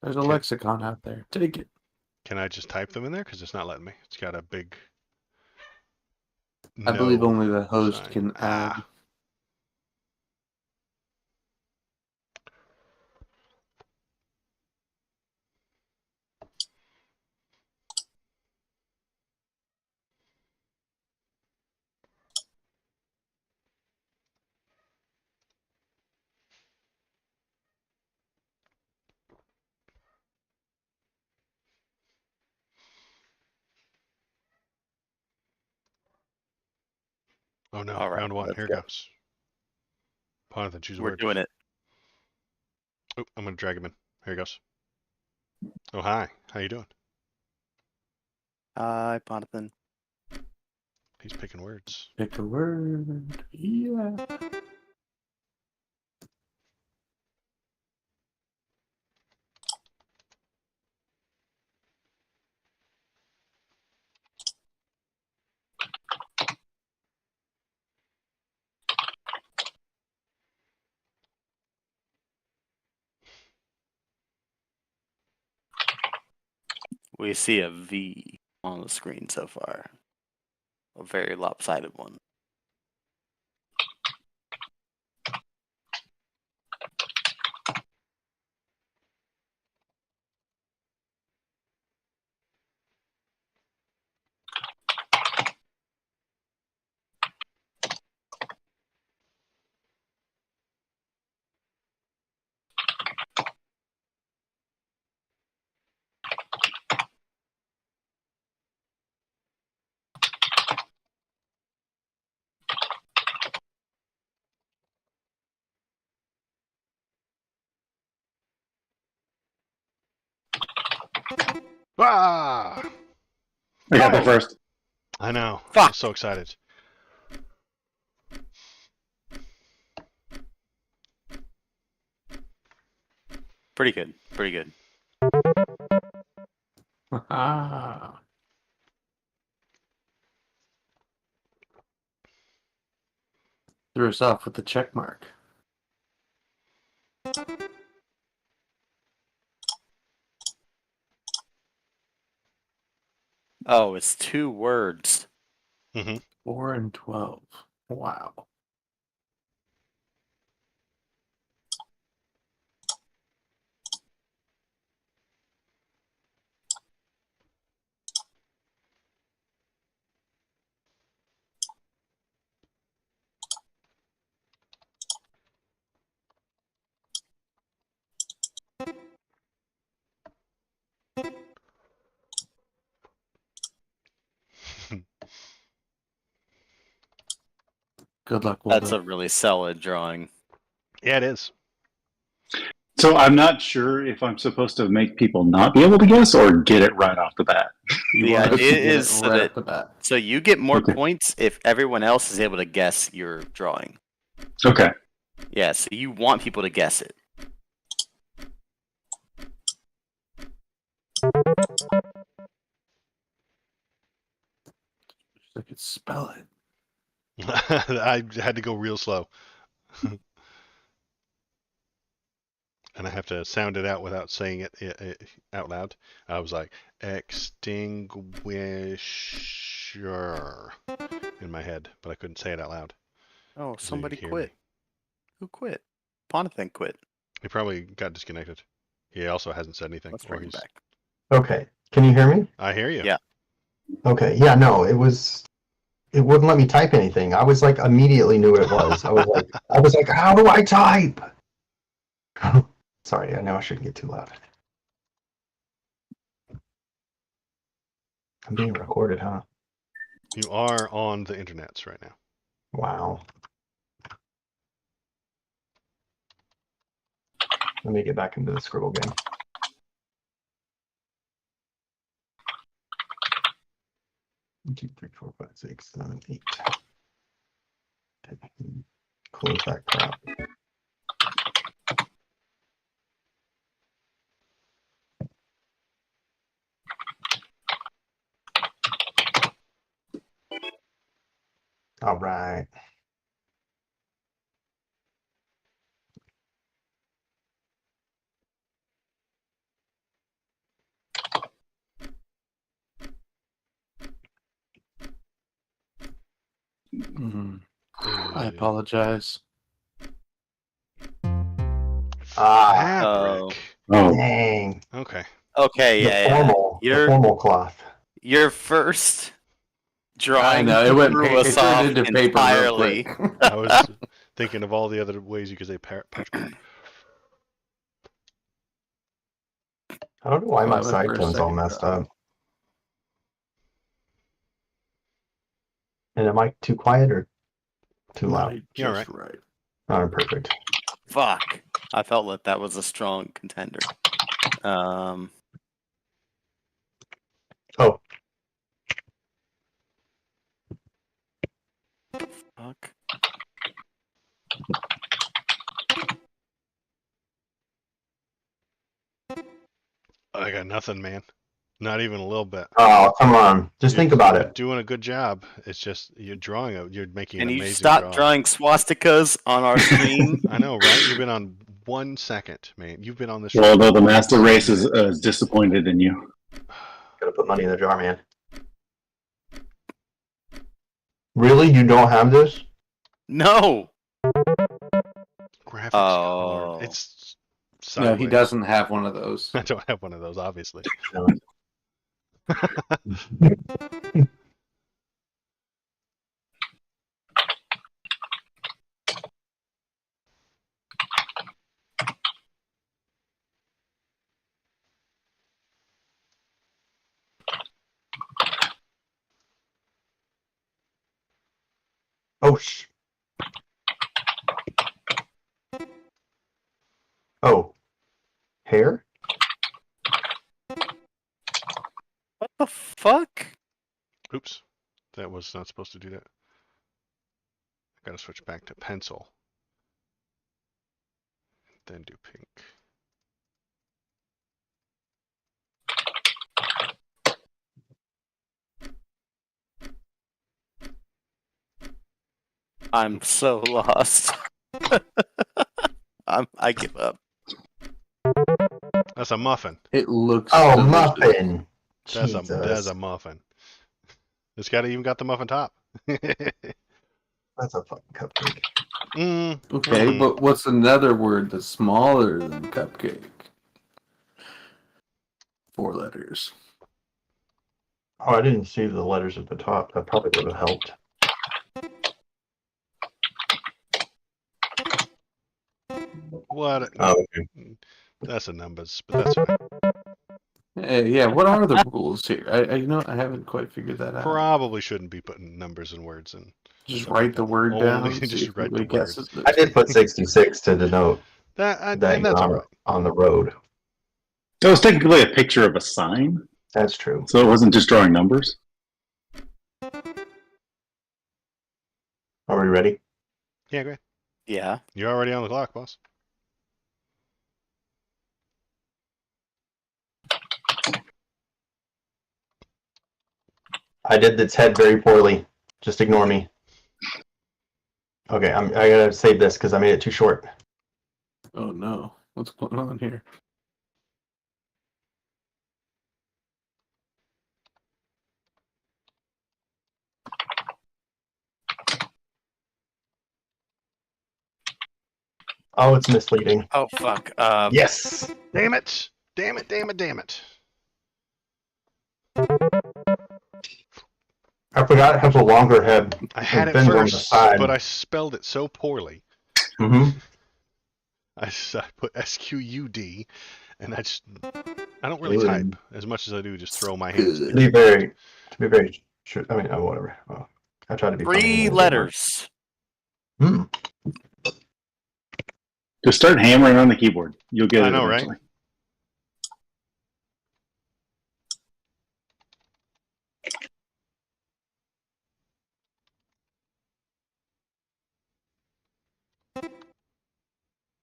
There's a lexicon out there. Take it. Can I just type them in there? Because it's not letting me. It's got a big. I believe no only the host sign. can add. Ah. Oh no, All right, round one. let's Here it go. goes. Ponathan, choose a We're word. doing it. Oh, I'm gonna drag him in. Here he goes. Oh hi, how you doing? Hi, Ponathan. He's picking words. Pick a word. Yeah. We see a V on the screen so far. A very lopsided one. Ah! I got there first. I know. Fuck. I'm so excited. Pretty good. Pretty good. Ah. Threw us off with the check mark. Oh, it's 2 words. 4 and 12. Wow. Good luck, Wuldo. That's a really solid drawing. Yeah, it is. So I'm not sure if I'm supposed to make people not be able to guess or get it right off the bat. You The want us to idea get it is so right that- off the bat. So you get more Okay. points if everyone else is able to guess your drawing. Okay. Yeah, so you want people to guess it. I could spell it. I had to go real slow. And I have to sound it out without saying it out loud. I was like, extinguisher in my head, but I couldn't say it out loud. Oh, So somebody you'd hear quit. me. Who quit? Ponathan quit. He probably got disconnected. He also hasn't said anything. Let's or bring him he's- back. Okay. Can you hear me? I hear you. Yeah. Okay. Yeah, no, it wouldn't let me type anything. I was like immediately knew what it was. I was like, how do I type? Sorry, I know I shouldn't get too loud. I'm being recorded, huh? You are on the internets right now. Wow. Let me get back into the scribble game. One, 2, 3, 4, 5, 6, 7, 8. Close that crap. All right. I apologize. Fabric. Oh, Dang. Okay. Okay, The yeah. formal, the You're- formal cloth. Your first drawing I know it went. threw It us off turned into paper real entirely. quick. I was thinking of all the other ways you could say parchment. I don't know why my Oh, that side first tone's all second messed drop. up. And am I too quiet or too loud? You're Just right. Oh, perfect. Fuck. I felt like that was a strong contender. Oh, Fuck. I got nothing, man. Not even a little bit. oh, come on. Just think about You're it. doing a good job. It's just you're you're making Can an you amazing stop drawing. drawing swastikas on our stream? I know, right? You've been on 1 second, man. You've been on this. well, for though the master 1 race minute. is disappointed in you. Gotta put money in the jar, man. Really? You don't have this? No. Graphics Oh. card. It's No, he sideways. doesn't have one of those. I don't have one of those, obviously. No. Oh, oh. Hair? The fuck? Oops. That was not supposed to do that. I gotta switch back to pencil. Then do pink. I'm so lost. I give up. That's a muffin. It looks. Oh, delicious. muffin. That's Jesus. a muffin. It's got even got the muffin top. That's a fucking cupcake. Okay, but what's another word that's smaller than cupcake? 4 letters. Oh, I didn't see the letters at the top. That probably would have helped. What? Oh, okay. That's a numbers, but that's fine. Hey, yeah, what are the rules here? I haven't quite figured that out. Probably shouldn't be putting numbers and words in. Just stuff write like the that. word Only down. just See if write the anybody word. guesses I did put 66 to denote That that and you're that's all right. on the road. That was technically a picture of a sign, That's true. so it wasn't just drawing numbers. Are we ready? Yeah, great. Yeah. You're already on the clock, boss. I did its head very poorly. Just ignore me. Okay, I gotta save this because I made it too short. Oh no, what's going on here? Oh, it's misleading. Oh fuck. Yes. Damn it! Damn it! Damn it! Damn it! I forgot it has a longer head. I had it fins on the first, side. but I spelled it so poorly. Mm-hmm. I put SQUD, and I don't really type as much as I do. Just throw my hands. To be very sure. I mean, oh, whatever. Oh, I try to be. 3 letters. Hmm. Just start hammering on the keyboard. You'll get it I know, right? eventually.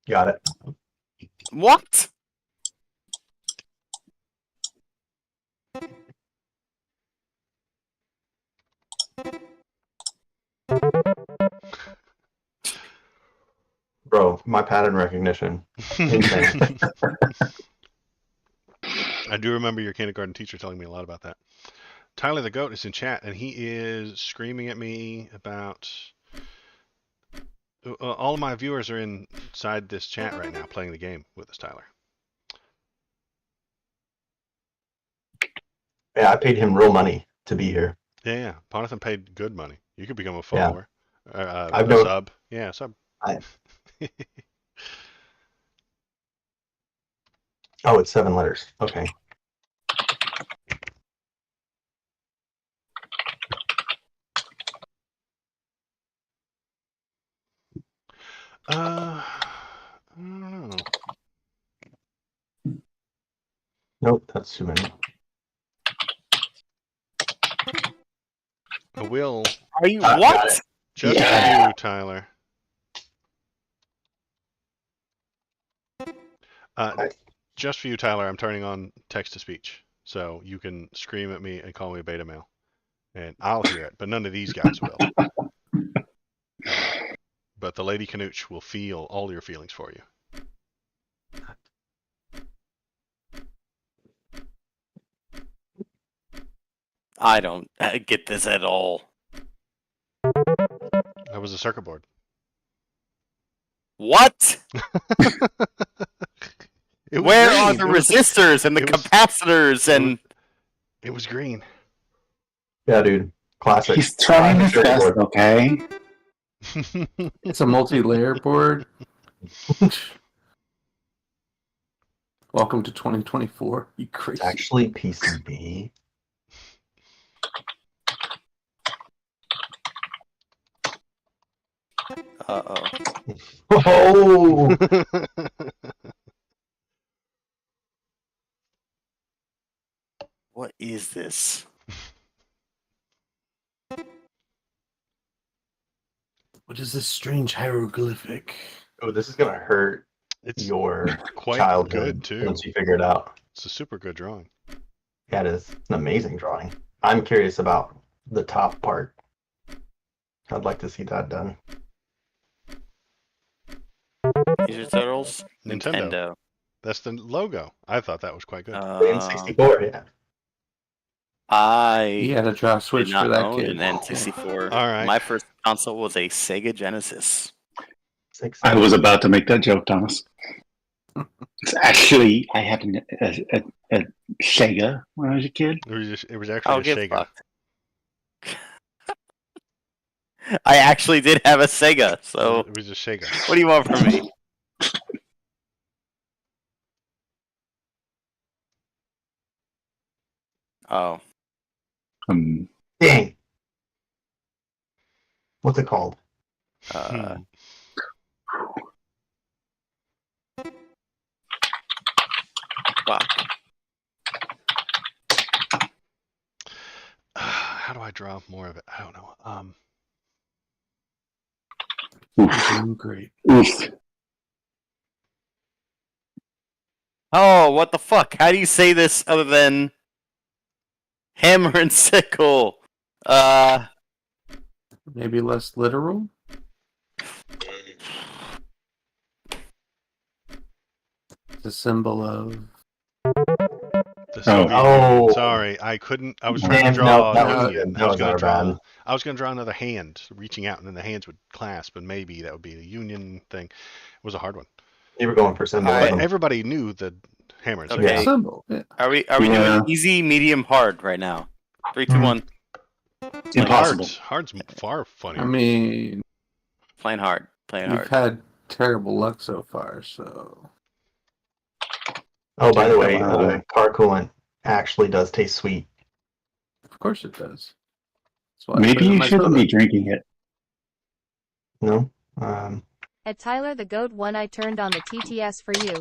Got it. What? Bro, my pattern recognition. Insane. I do remember your kindergarten teacher telling me a lot about that. Tyler the Goat is in chat, and he is screaming at me about. All of my viewers are inside this chat right now, playing the game with us, Tyler. Yeah, I paid him real money to be here. Yeah. Ponathan paid good money. You could become a follower, I've a no- sub. Yeah, sub. Oh, it's 7 letters. Okay. I don't know. Nope, that's too many. I will. Are you Got what? it. Just Yeah. for you, Tyler. Just for you, Tyler, I'm turning on text to speech. So you can scream at me and call me a beta male. And I'll hear it, but none of these guys will. But the Lady Canooch will feel all your feelings for you. I don't get this at all. That was a circuit board. What? It was Where green. are the resistors and the it was- capacitors and It was green. Yeah, dude. Classic. He's trying his Classic best, circuit board. okay? It's a multi-layer board. Welcome to 2024. You crazy. It's actually PCB. uh-oh. Oh! What is this? What is this strange hieroglyphic? Oh, this is gonna hurt It's your quite childhood good too. once you figure it out. It's a super good drawing. Yeah, it is. It's an amazing drawing. I'm curious about the top part. I'd like to see that done. Ninja Turtles? Nintendo. That's the logo. I thought that was quite good. N64, yeah. He I had to draw a did switch not for that own kid. an N64. All right. My first console was a Sega Genesis. I was about to make that joke, Thomas. It's actually, I had a Sega when I was a kid. It was actually Oh, a get Sega. fucked. I actually did have a Sega, so It was a Sega. what do you want from me? Oh, Dang. What's it called? uh, fuck. How do I draw more of it? I don't know. You're doing great. Oof. Oh, what the fuck? How do you say this other than hammer and sickle? Maybe less literal? The symbol of... The Oh. Soviet Oh. Union. Sorry, I couldn't. I was trying to Damn, draw no, that a was union. good. That was our bad. I was going to draw another hand reaching out, and then the hands would clasp, and maybe that would be a union thing. It was a hard one. You were going for symbolism. But everybody knew the hammer and Okay. sickle. Symbol, yeah. Are we Yeah. doing easy, medium, hard right now? 3, 2, 1. Impossible. Hard's far funnier. I mean, Playing hard. Playing you've hard. had terrible luck so far, so... Oh, by the way, Wow. car coolant actually does taste sweet. Of course it does. That's why I Maybe put it in you my shouldn't soda. be drinking it. No? At Tyler the Goat 1, I turned on the TTS for you.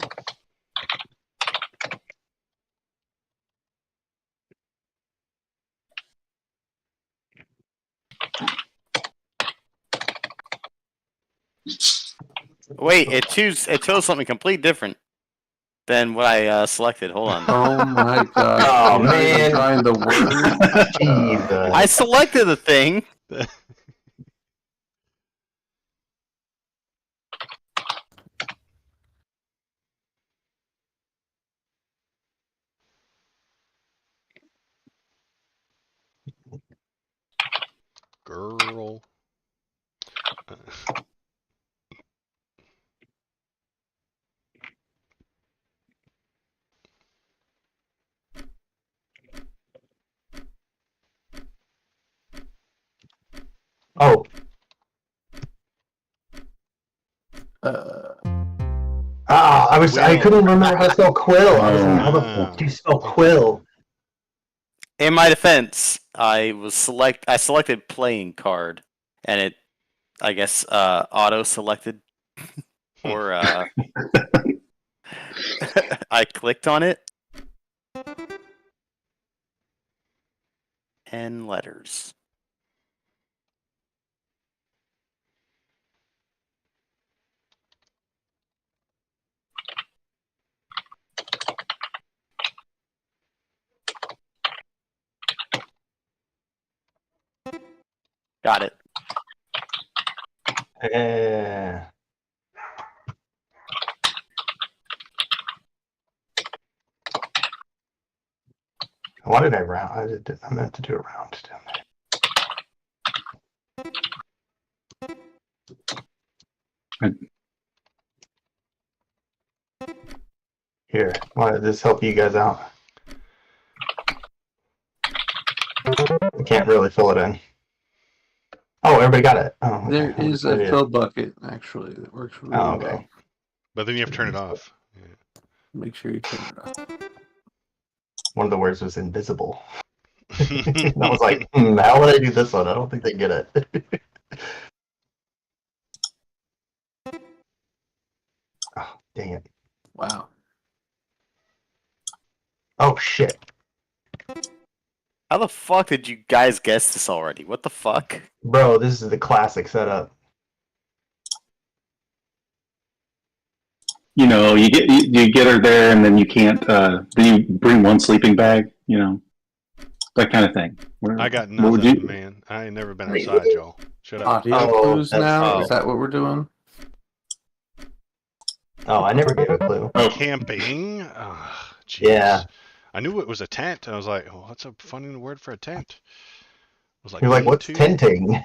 Wait, it chose something completely different than what I selected. Hold on. Oh my god. Oh, You're not even man. trying the word. Jesus. I selected the thing. Girl. Oh, I couldn't remember how to spell quill. I was like, how the fuck do you spell quill? In my defense, I selected playing card, and it, I guess, auto selected, or I clicked on it, and letters. Got it. Why did I round? I meant to do a round. Here, why did this help you guys out? I can't really fill it in. Oh, everybody got it. Oh, okay. There is a fill bucket, actually, that works really Oh, okay. well. But then you have to turn it off. Yeah. Make sure you turn it off. One of the words was invisible. I was like, how would I do this one? I don't think they get it. Oh, dang it. Wow. Oh, shit. How the fuck did you guys guess this already? What the fuck? Bro, this is the classic setup. You know, you get her there, and then you can't. Then you bring one sleeping bag. You know, that kind of thing. I got What would nothing, you? man. I ain't never been outside, y'all. Shut up. Audio Oh, clues that's now? fine. Is that what we're doing? Oh, I never gave a clue. Oh, Camping. Oh, jeez. Yeah. I knew it was a tent. I was like, oh, what's a funny word for a tent? I was like, You're like, what's lean-to? tenting?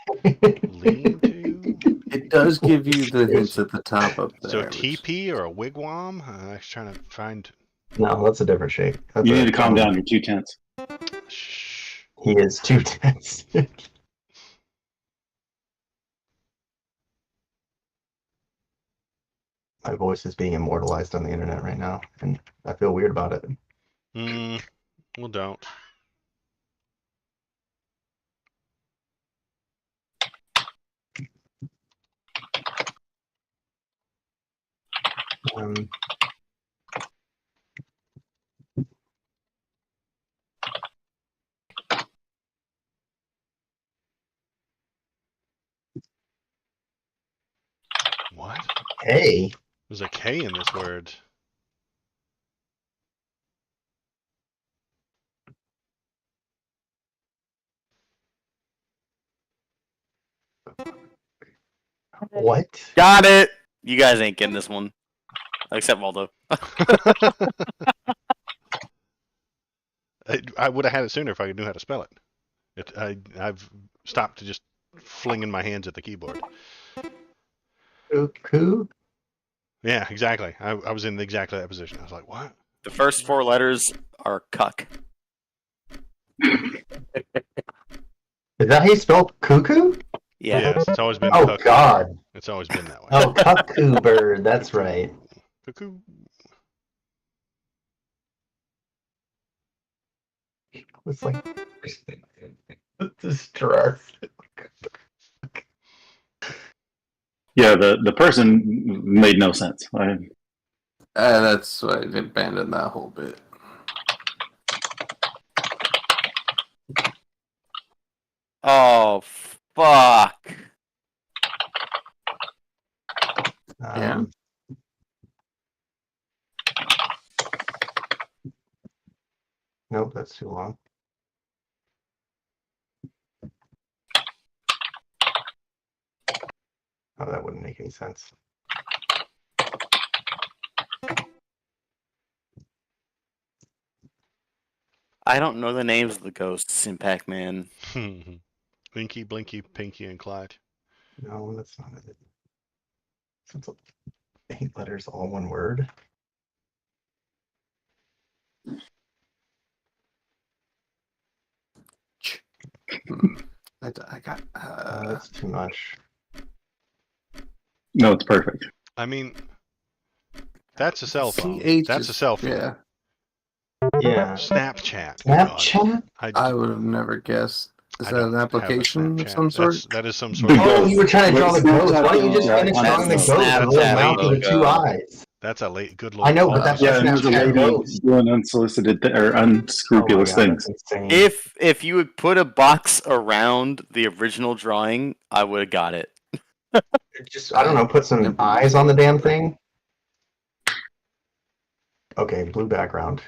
Lean-to? It does give you the hints at the top up there. So which- teepee or a wigwam? I was trying to find. No, that's a different shape. That's you a- need to calm down. You're too tense. Shh. He is too tense. My voice is being immortalized on the internet right now, and I feel weird about it. Well, don't. Um, What? hey, There's a K in this word. what? Got it. You guys ain't getting this one, except Waldo. I would have had it sooner if I knew how to spell it. I've stopped to just flinging my hands at the keyboard. Cuckoo? Yeah, exactly. I was in exactly that position. I was like, what? The first 4 letters are cuck. Is that how you spell cuckoo? Yeah. Yes, it's always been Oh, cuckoo. God. It's always been that way. Oh, cuckoo bird. That's right. Cuckoo. It's like distress. Yeah, the person made no sense. That's why I abandoned that whole bit. Oh fuck. Yeah. Nope, that's too long. Oh, that wouldn't make any sense. I don't know the names of the ghosts in Pac-Man. Blinky, Blinky, Pinky, and Clyde. No, that's not it. It's 8 letters, all one word. I got. That's too much. No, it's perfect. I mean, that's a cell phone. CH That's a is- cell phone. Yeah, Yeah. Snapchat. God. Snapchat? I would have never guessed. Is I that don't an have a application of Snapchat. some sort? That is some sort The of. Oh, you were trying to draw the ghost. Why don't you just Yeah, finish that's drawing the the ghost? The little Snapchat mouth with the 2 logo. eyes. That's a late, good little. I know, but that's Yeah, a and there's a Snapchat lady ghost. doing unsolicited or unscrupulous Oh my God, things. that's insane. If you would put a box around the original drawing, I would have got it. Just, I don't know, put some eyes on the damn thing. Okay, blue background.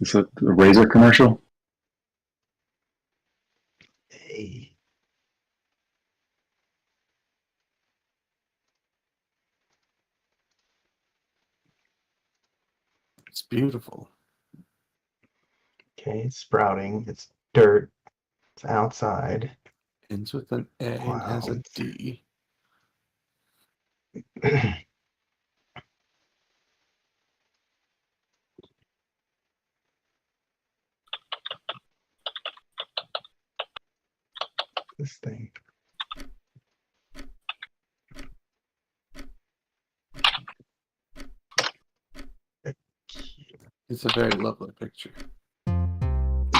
Is it a razor commercial? Hey. It's beautiful. Okay, it's sprouting. It's dirt. It's outside. Ends with an A and has a Wow. D. This thing. It's a very lovely picture.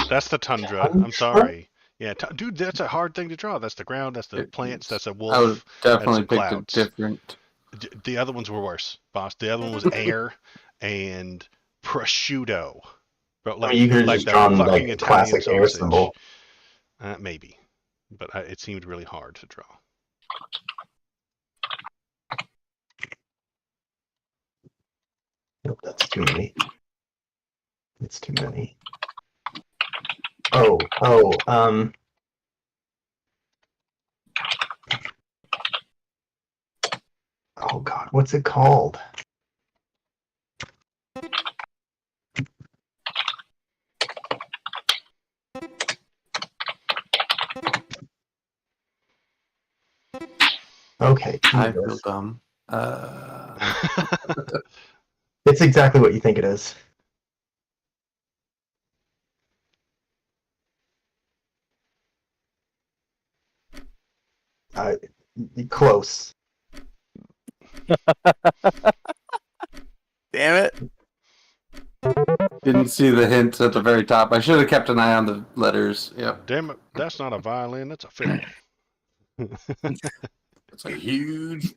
That's the tundra. I'm sorry. Yeah, dude, that's a hard thing to draw. That's the ground. That's the plants. That's a wolf. I would have definitely that's picked clouds. a different. The other ones were worse, boss. The other one was air and prosciutto. But like, you could have like just that drawn fucking like Italian classic air sausage. symbol. Maybe, but it seemed really hard to draw. Nope, that's too many. It's too many. Oh, oh God, what's it called? Okay, I feel Jesus. dumb. It's exactly what you think it is. Close. Damn it! Didn't see the hint at the very top. I should have kept an eye on the letters. Yep. Damn it, that's not a violin. That's a fiddle. It's a huge.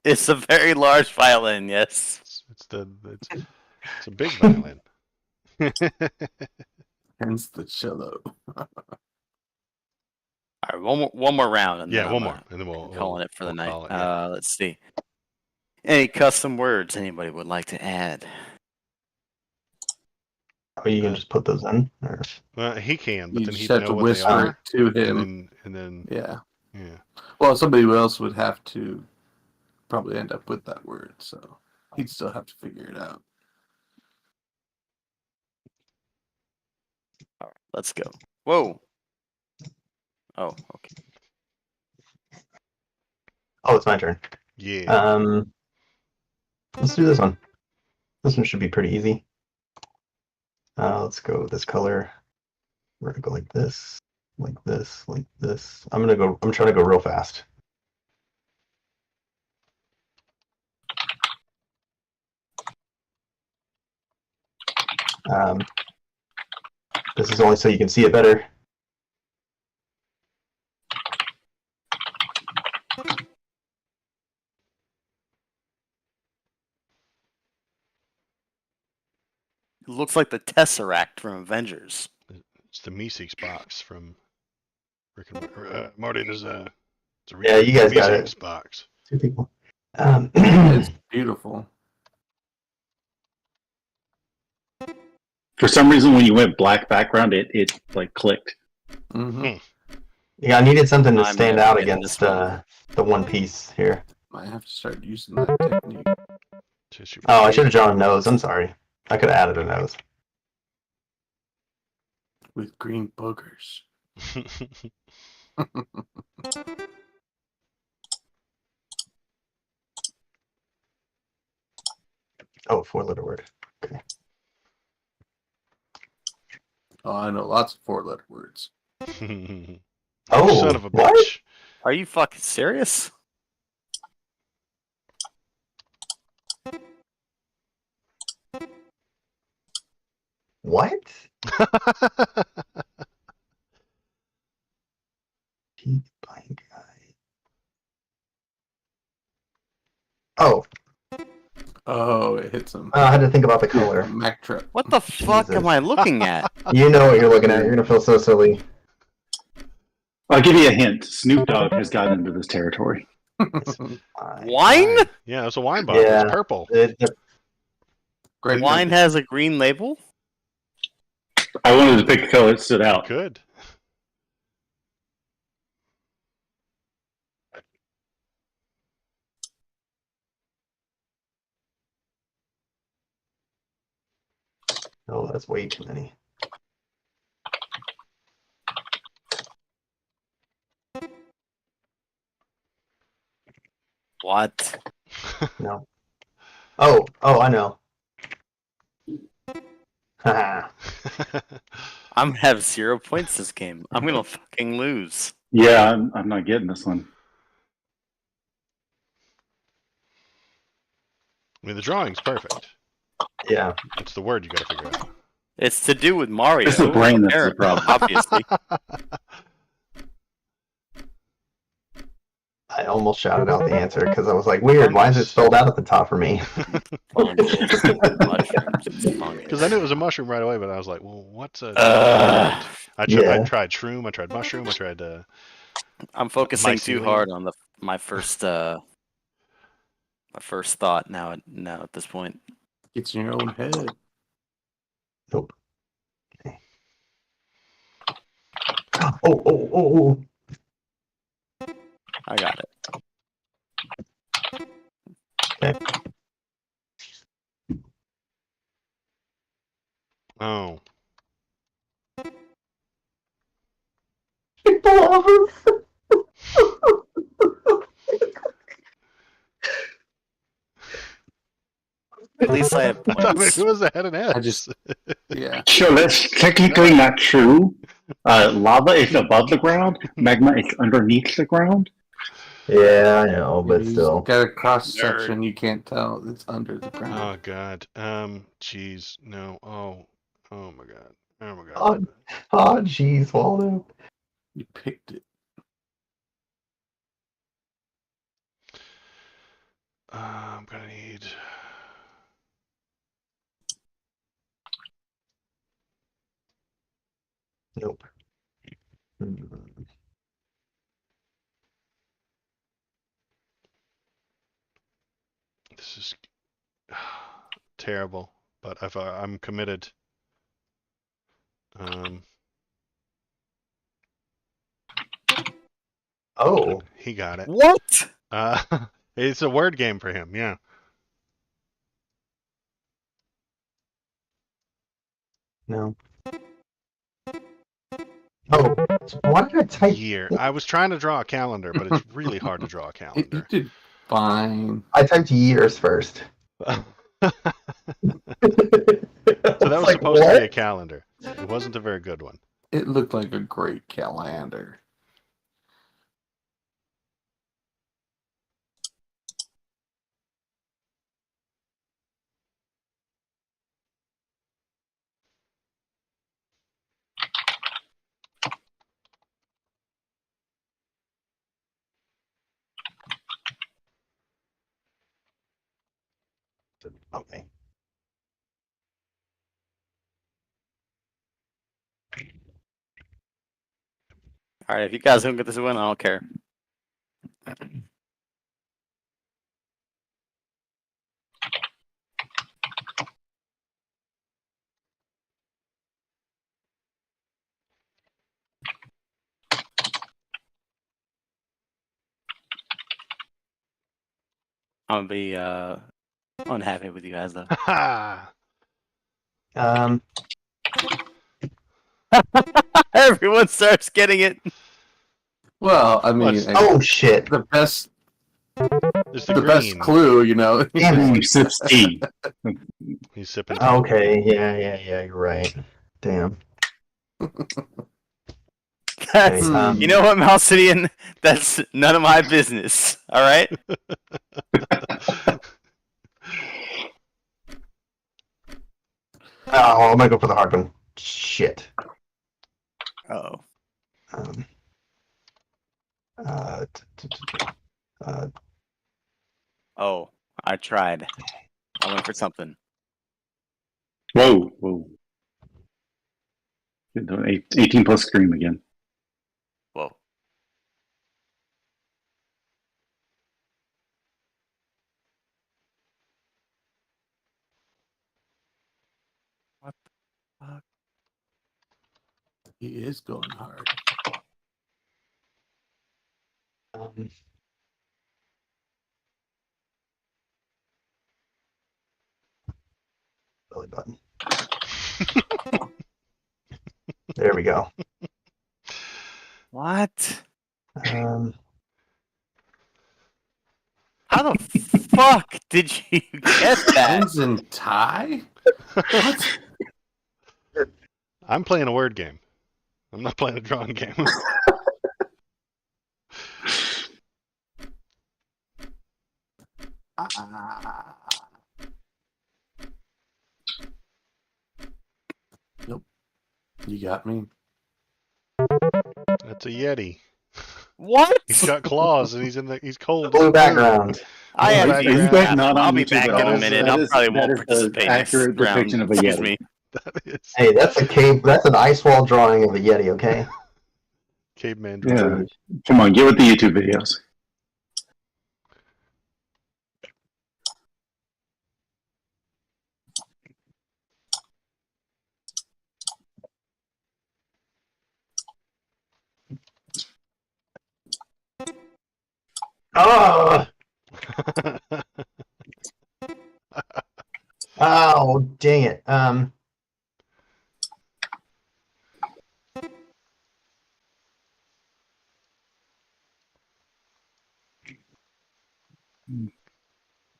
It's a very large violin. Yes. It's a big violin. Hence the cello. All right, one more round. And Yeah, then one I'm more, and then we'll calling it for the we'll night. call it, yeah. Let's see. Any custom words anybody would like to add? Oh, you can just put those in. Or... Well, he can, but You then just he'd have know to what they whisper are, to him. and then Yeah. yeah. Well, somebody else would have to probably end up with that word, so he'd still have to figure it out. All right, let's go. Whoa. Oh, okay. Oh, it's my turn. Yeah. Let's do this one. This one should be pretty easy. Let's go with this color. We're gonna go like this, like this, like this. I'm trying to go real fast. This is only so you can see it better. It looks like the Tesseract from Avengers. It's the Meeseeks box from Rick and Marty. It's a Yeah, you guys got Meeseeks it. box. Two people. It's beautiful. For some reason, when you went black background, it like clicked. Mm-hmm. Yeah, I needed something to I'm stand never out getting against this one. the one piece here. Might have to start using that technique. Tissue Oh, I paper. should have drawn a nose. I'm sorry. I could have added a nose. With green boogers. Oh, 4-letter word. Okay. Oh, I know lots of 4-letter words. Oh, Son of a what? bitch. Are you fucking serious? What? Pink blank eye. Oh, Oh, it hits him. I had to think about the color. Mac trip. What the fuck am Jesus. I looking at? You know what you're looking at. You're gonna feel so silly. I'll give you a hint. Snoop Dogg has gotten into this territory. Wine? Yeah, it's a wine bottle. Yeah. It's purple. Great. Wine has a green label? I wanted to pick a color that stood out. Good. Oh, that's way too many. What? No. Oh, I know. Haha. I'm gonna have 0 points this game. I'm gonna fucking lose. Yeah, I'm not getting this one. I mean, the drawing's perfect. Yeah. It's the word you got to figure out. It's to do with Mario. It's the brain that's the apparently, problem. Obviously. I almost shouted out the answer because I was like, weird, why is it spelled out at the top for me? Fungus, mushrooms, it's fungus. Because I knew it was a mushroom right away, but I was like, well, what's a... I Yeah. tried shroom, I tried mushroom, I tried... I'm focusing too mycelium. hard on my first thought now at this point. It's in your own head. Nope. Okay. Oh. I got it. Okay. Oh. At least I have I thought points. it was a head and S. I just, yeah. So that's technically not true. Lava is above the ground. Magma is underneath the ground. Yeah, I know, but You still. got a cross section, you can't tell it's under the ground. Oh, God. Jeez. No. Oh. Oh, my God. Oh, my God. Oh, jeez, Waldo. You picked it. I'm gonna need... Nope. This is terrible, but I'm committed. Oh. He got it. What? It's a word game for him, yeah. No. Oh, why did I type? Year. I was trying to draw a calendar, but it's really hard to draw a You calendar. did fine. I typed years first. So that was supposed to be a calendar. It wasn't a very good one. It looked like a great calendar. Okay. All right, if you guys don't get this win, I don't care. I'm gonna be unhappy with you guys though. Everyone starts getting it. Well, I mean, What's- Oh shit! the best, It's the the best green. clue, you know. Damn, you sips tea. He's sipping. Okay, yeah, you're right. Damn. That's, Okay, you know what, Malcidian? That's none of my business. All right. Oh, I'm gonna go for the hard one. Shit. Oh. Oh, I tried. I went for something. Whoa. 18 plus scream again. Whoa. What the fuck? He is going hard. Belly button. There we go. What? Um, How the fuck did you get that? Pens and tie? What? I'm playing a word game. I'm not playing a drawing game. You got me. That's a Yeti. What? He's got claws and he's cold. Blue background. I Blue have background. you. Are you guys not I'll on be YouTube back at in a all? minute. That I is- probably that won't is the participate accurate next round. depiction of a Excuse Yeti. me. That is Hey, that's a cave. That's an ice wall drawing of a Yeti. Okay. caveman. Yeah. Come on, get with the YouTube videos. Oh. Oh, dang it. Did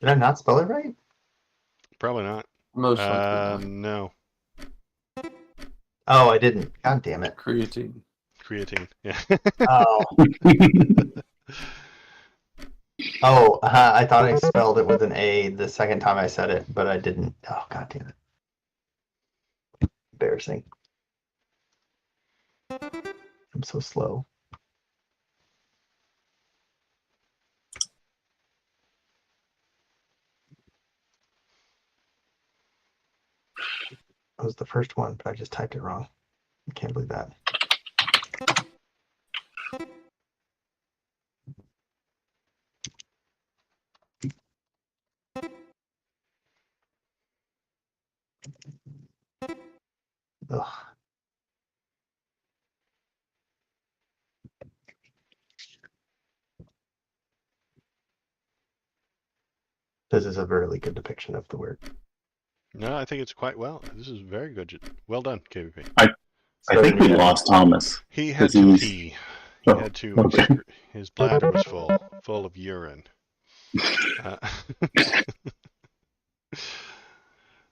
I not spell it right? Probably not. Most likely. No. Oh, I didn't. God damn it. Creatine. Creatine. Yeah. Oh. Oh, I thought I spelled it with an A the second time I said it, but I didn't. Oh, god damn it. Embarrassing. I'm so slow. That was the first one, but I just typed it wrong. I can't believe that. Ugh. This is a really good depiction of the word. No, I think it's quite well. This is very good. Well done, KVP. I think we lost Thomas. He had to Disease. pee. He Oh, had to. okay. His bladder was full of urine.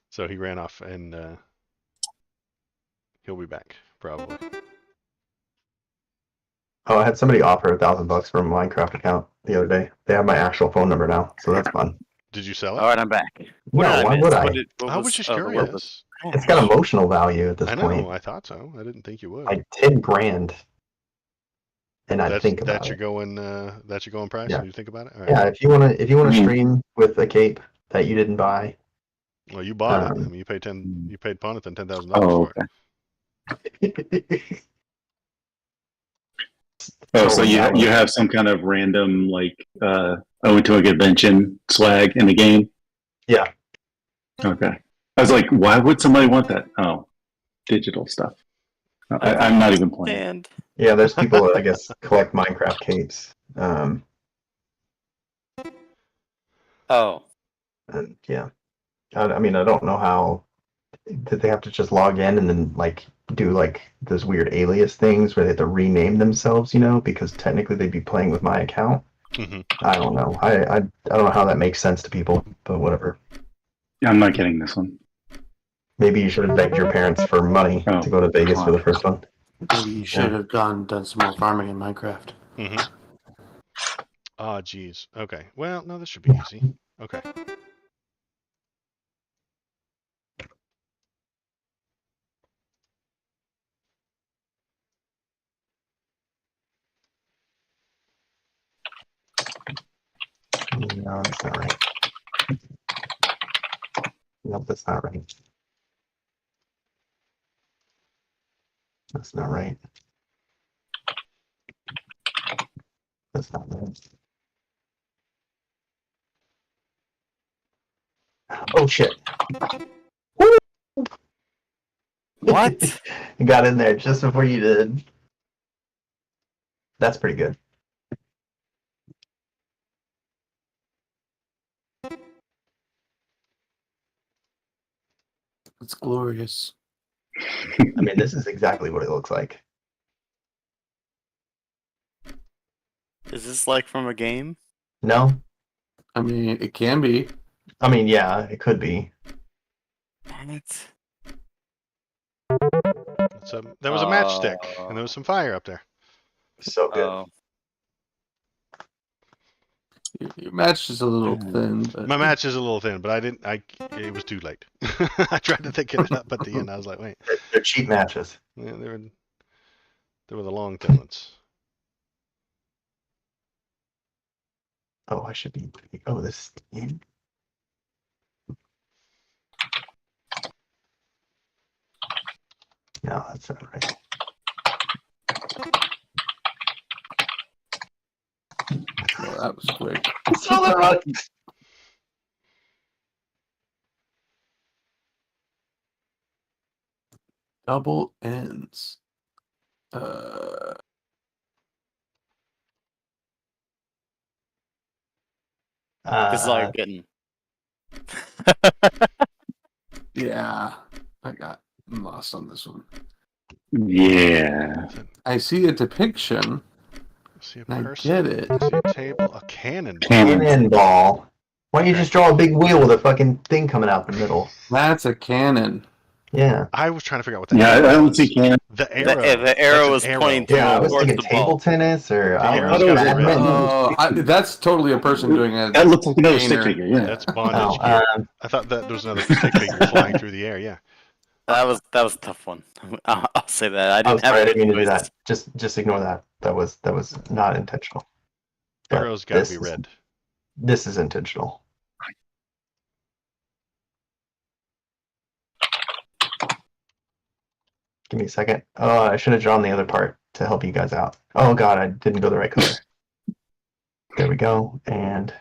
So he ran off, and he'll be back probably. Oh, I had somebody offer $1,000 for a Minecraft account the other day. They have my actual phone number now, so that's fun. Did you sell it? All right, I'm back. No, did I why miss? would I? I was just the word curious. was- It's got emotional value at this I know. point. I thought so. I didn't think you would. Like 10 grand. And I think about that's it. That's your going price. Yeah. You think about it. All right. Yeah, if you wanna stream with a cape that you didn't buy. Well, you bought it. I mean, you paid Ponathan $10,000 Oh, for it. okay. Oh, so you have some kind of random owed to a convention swag in the game? Yeah. Okay. I was like, why would somebody want that? Oh, digital stuff. I'm not even playing. And Yeah, there's people that I guess collect Minecraft capes. oh, And yeah. I mean, I don't know how. Did they have to just log in and then do those weird alias things where they have to rename themselves, because technically they'd be playing with my account. Mm-hmm. I don't know. I don't know how that makes sense to people, but whatever. I'm not getting this one. Maybe you should have begged your parents for money to go to Vegas for the first one. Maybe you should have done some more farming in Minecraft. Mm-hmm. Oh, geez. Okay. Well, no, this should be easy. Okay. No, that's not right. Nope, that's not right. That's not right. That's not right. Oh shit. what? You got in there just before you did. That's pretty good. It's glorious. I mean, this is exactly what it looks like. Is this like from a game? No? I mean, it can be. I mean, yeah, it could be. What? There was a matchstick, and there was some fire up there. So good. Oh. Your match is a little thin. But My match is a little thin, but it was too late. I tried to think it up at the end. I was like, wait. They're cheap matches. Yeah, they were the long thin ones. Oh, I should be. Oh, this. No, that's not right. Well, that was quick. So they're wrong. Double ends. This is all you're getting. Yeah, I'm lost on this one. Yeah. I see a depiction. See a I person. get it. I see a table. A cannon. Cannonball. Why don't you Okay. just draw a big wheel with a fucking thing coming out the middle? That's a cannon. Yeah. I was trying to figure out what the Yeah, I arrow don't was. see can. The arrow. The arrow That's was an pointing Yeah, I was towards thinking the ball. table tennis or I arrow's don't know. gotta be red. Badminton. That's totally a person doing it. That looks like another stick Painter. figure. Yeah. That's bondage Oh, gear. I thought that there was another stick figure flying through the air. Yeah. That was a tough one. I'll say that. I I'm didn't have sorry, I any didn't mean to do choice. that. Just ignore that. That was not intentional. But Arrow's got to be this- red. This is intentional. Give me a second. Oh, I should have drawn the other part to help you guys out. Oh god, I didn't go the right color. There we go. And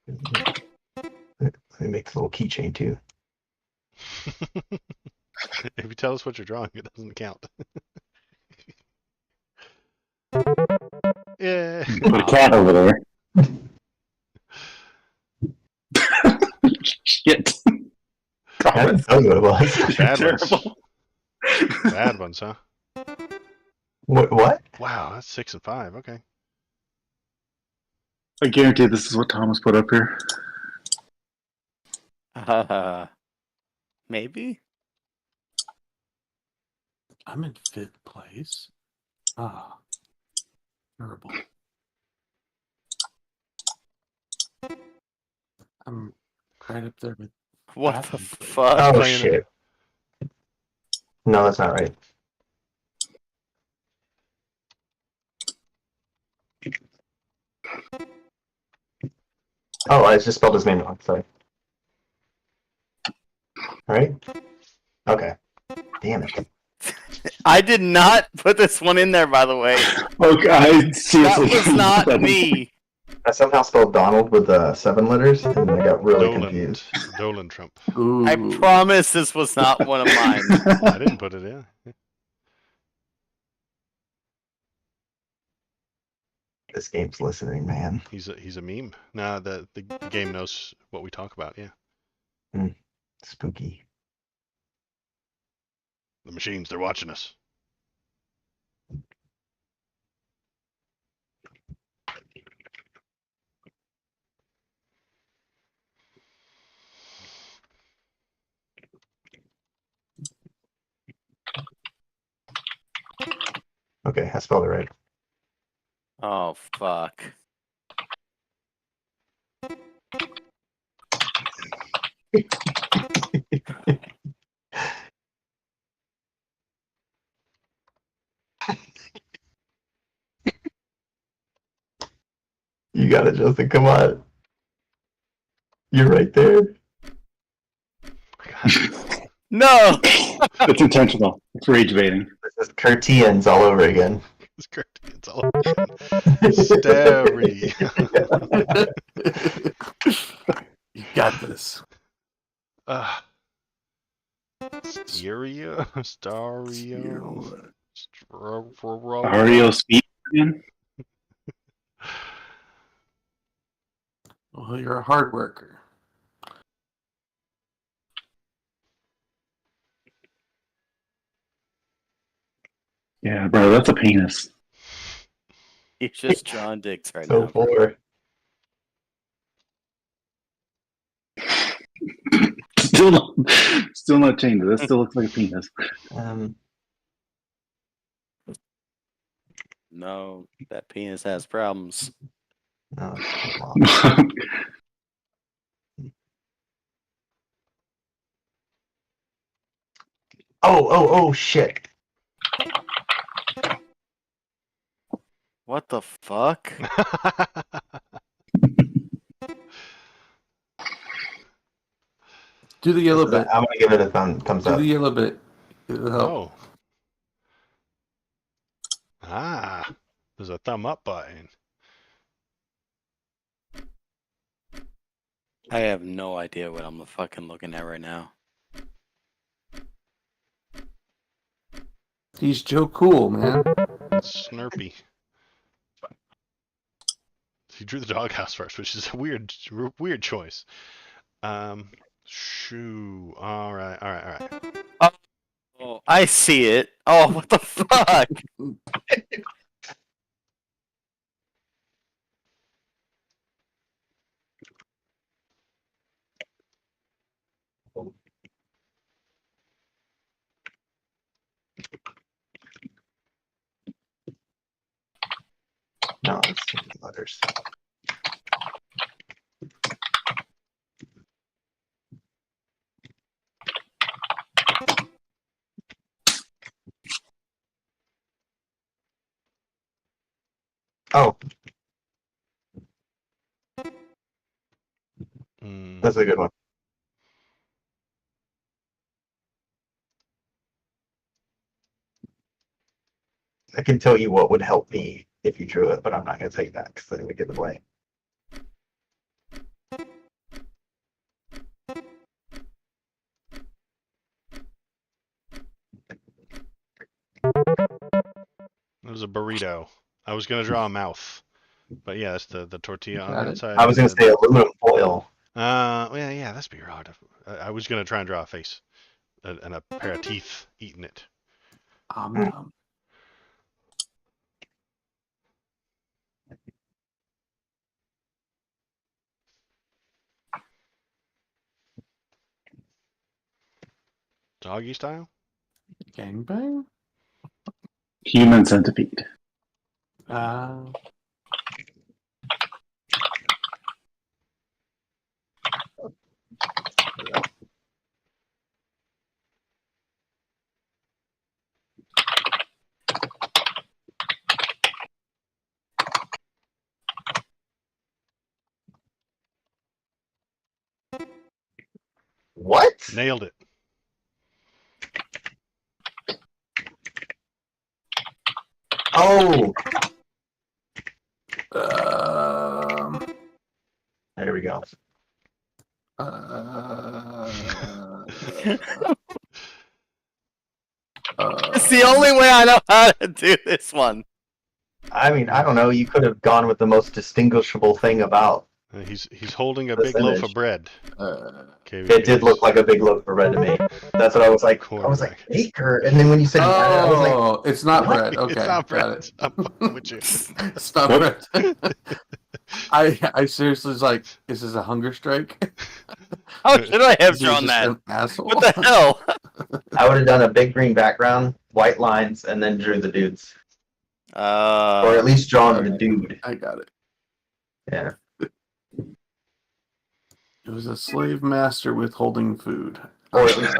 let me make the little keychain too. If you tell us what you're drawing, it doesn't count. Yeah. Put a cat over there. Shit. I didn't tell you what it was. Bad ones. Terrible. Bad ones, huh? What? Wow, that's 6 and 5. Okay. I guarantee this is what Thomas put up here. Maybe? I'm in 5th place. Ah, terrible. I'm right up there with. What That the one. fuck? Oh playing it. shit. No, that's not right. Oh, I just spelled his name wrong. Sorry. All right. Okay. Damn it. I did not put this one in there, by the way. Okay, I That seriously. was not me. I somehow spelled Donald with 7 letters, and I got really confused. Dolan Trump. Ooh. I promise this was not one of mine. I didn't put it in. This game's listening, man. He's a meme. Nah, the game knows what we talk about. Yeah. Spooky. The machines, they're watching us. Okay, I spelled it right. Oh, fuck. You got it, Justin. Come on. You're right there. No! It's intentional. It's rage baiting. This is Curtians all over again. It's great. It's all Starry. You got this. Stereo? Stario? Ario speed again? Well, you're a hard worker. Yeah, bro, that's a penis. He's just John Dix right So now. 4. Still not changed. That still looks like a penis. No, that penis has problems. No, it's long. Oh, shit. What the fuck? Do the yellow bit. I'm gonna give it a thumbs Do up. the yellow bit. It'll help. Oh. Ah, there's a thumb up button. I have no idea what I'm fucking looking at right now. He's Joe Cool, man. Snurpy. He drew the doghouse first, which is a weird choice. Shoo. All right. Oh, I see it. Oh, what the fuck? No, it's letters. Oh, that's a good one. I can tell you what would help me if you drew it, but I'm not going to take that because then it would give it away. It was a burrito. I was gonna draw a mouth, but yeah, it's the tortilla on Got the it. inside. I was going to say aluminum foil. Well, yeah, that's be hard. I was gonna try and draw a face and a pair of teeth eating it. Doggy style? Gangbang? Human centipede. What? Nailed it. Oh. There we go. It's the only way I know how to do this one. I mean, I don't know. You could have gone with the most distinguishable thing about. He's holding a This big loaf image. of bread. It did look like a big loaf of bread to me. That's what I was like. I was like, baker. And then when you said he had it, I was like, Oh, it's not what? bread. Okay, It's not bread. got it. I'm fucking with you. It's not bread. I seriously was like, is this a hunger strike? How should I have Is he drawn just that? an asshole? What the hell? I would have done a big green background, white lines, and then drew the dudes. Or at least drawn the dude. I got it. Yeah. It was a slave master withholding food. Or at least.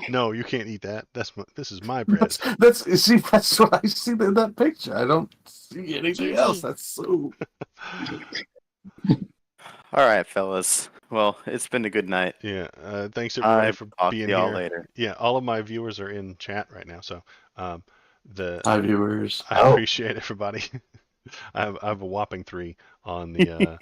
No, you can't eat that. This is my bread. That's what I see in that picture. I don't see anything else. That's so. All right, fellas. Well, it's been a good night. Yeah. Thanks everybody for Talk being to y'all here. later. Yeah, all of my viewers are in chat right now, so Hi, viewers. I appreciate everybody. I have a whopping 3 on the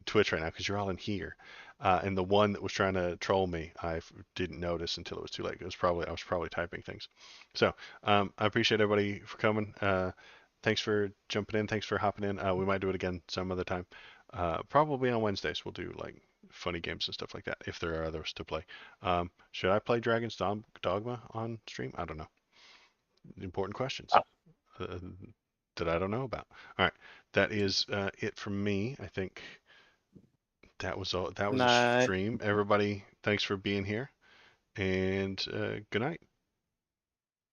Twitch right now because you're all in here. And the one that was trying to troll me, I didn't notice until it was too late. I was probably typing things. So I appreciate everybody for coming. Thanks for jumping in. Thanks for hopping in. We might do it again some other time. Probably on Wednesdays we'll do like funny games and stuff like that if there are others to play. Should I play Dragon's Dogma on stream? I don't know. Important questions that I don't know about. All right, that is it from me. I think that was all. That was a stream. Everybody, thanks for being here, and good night.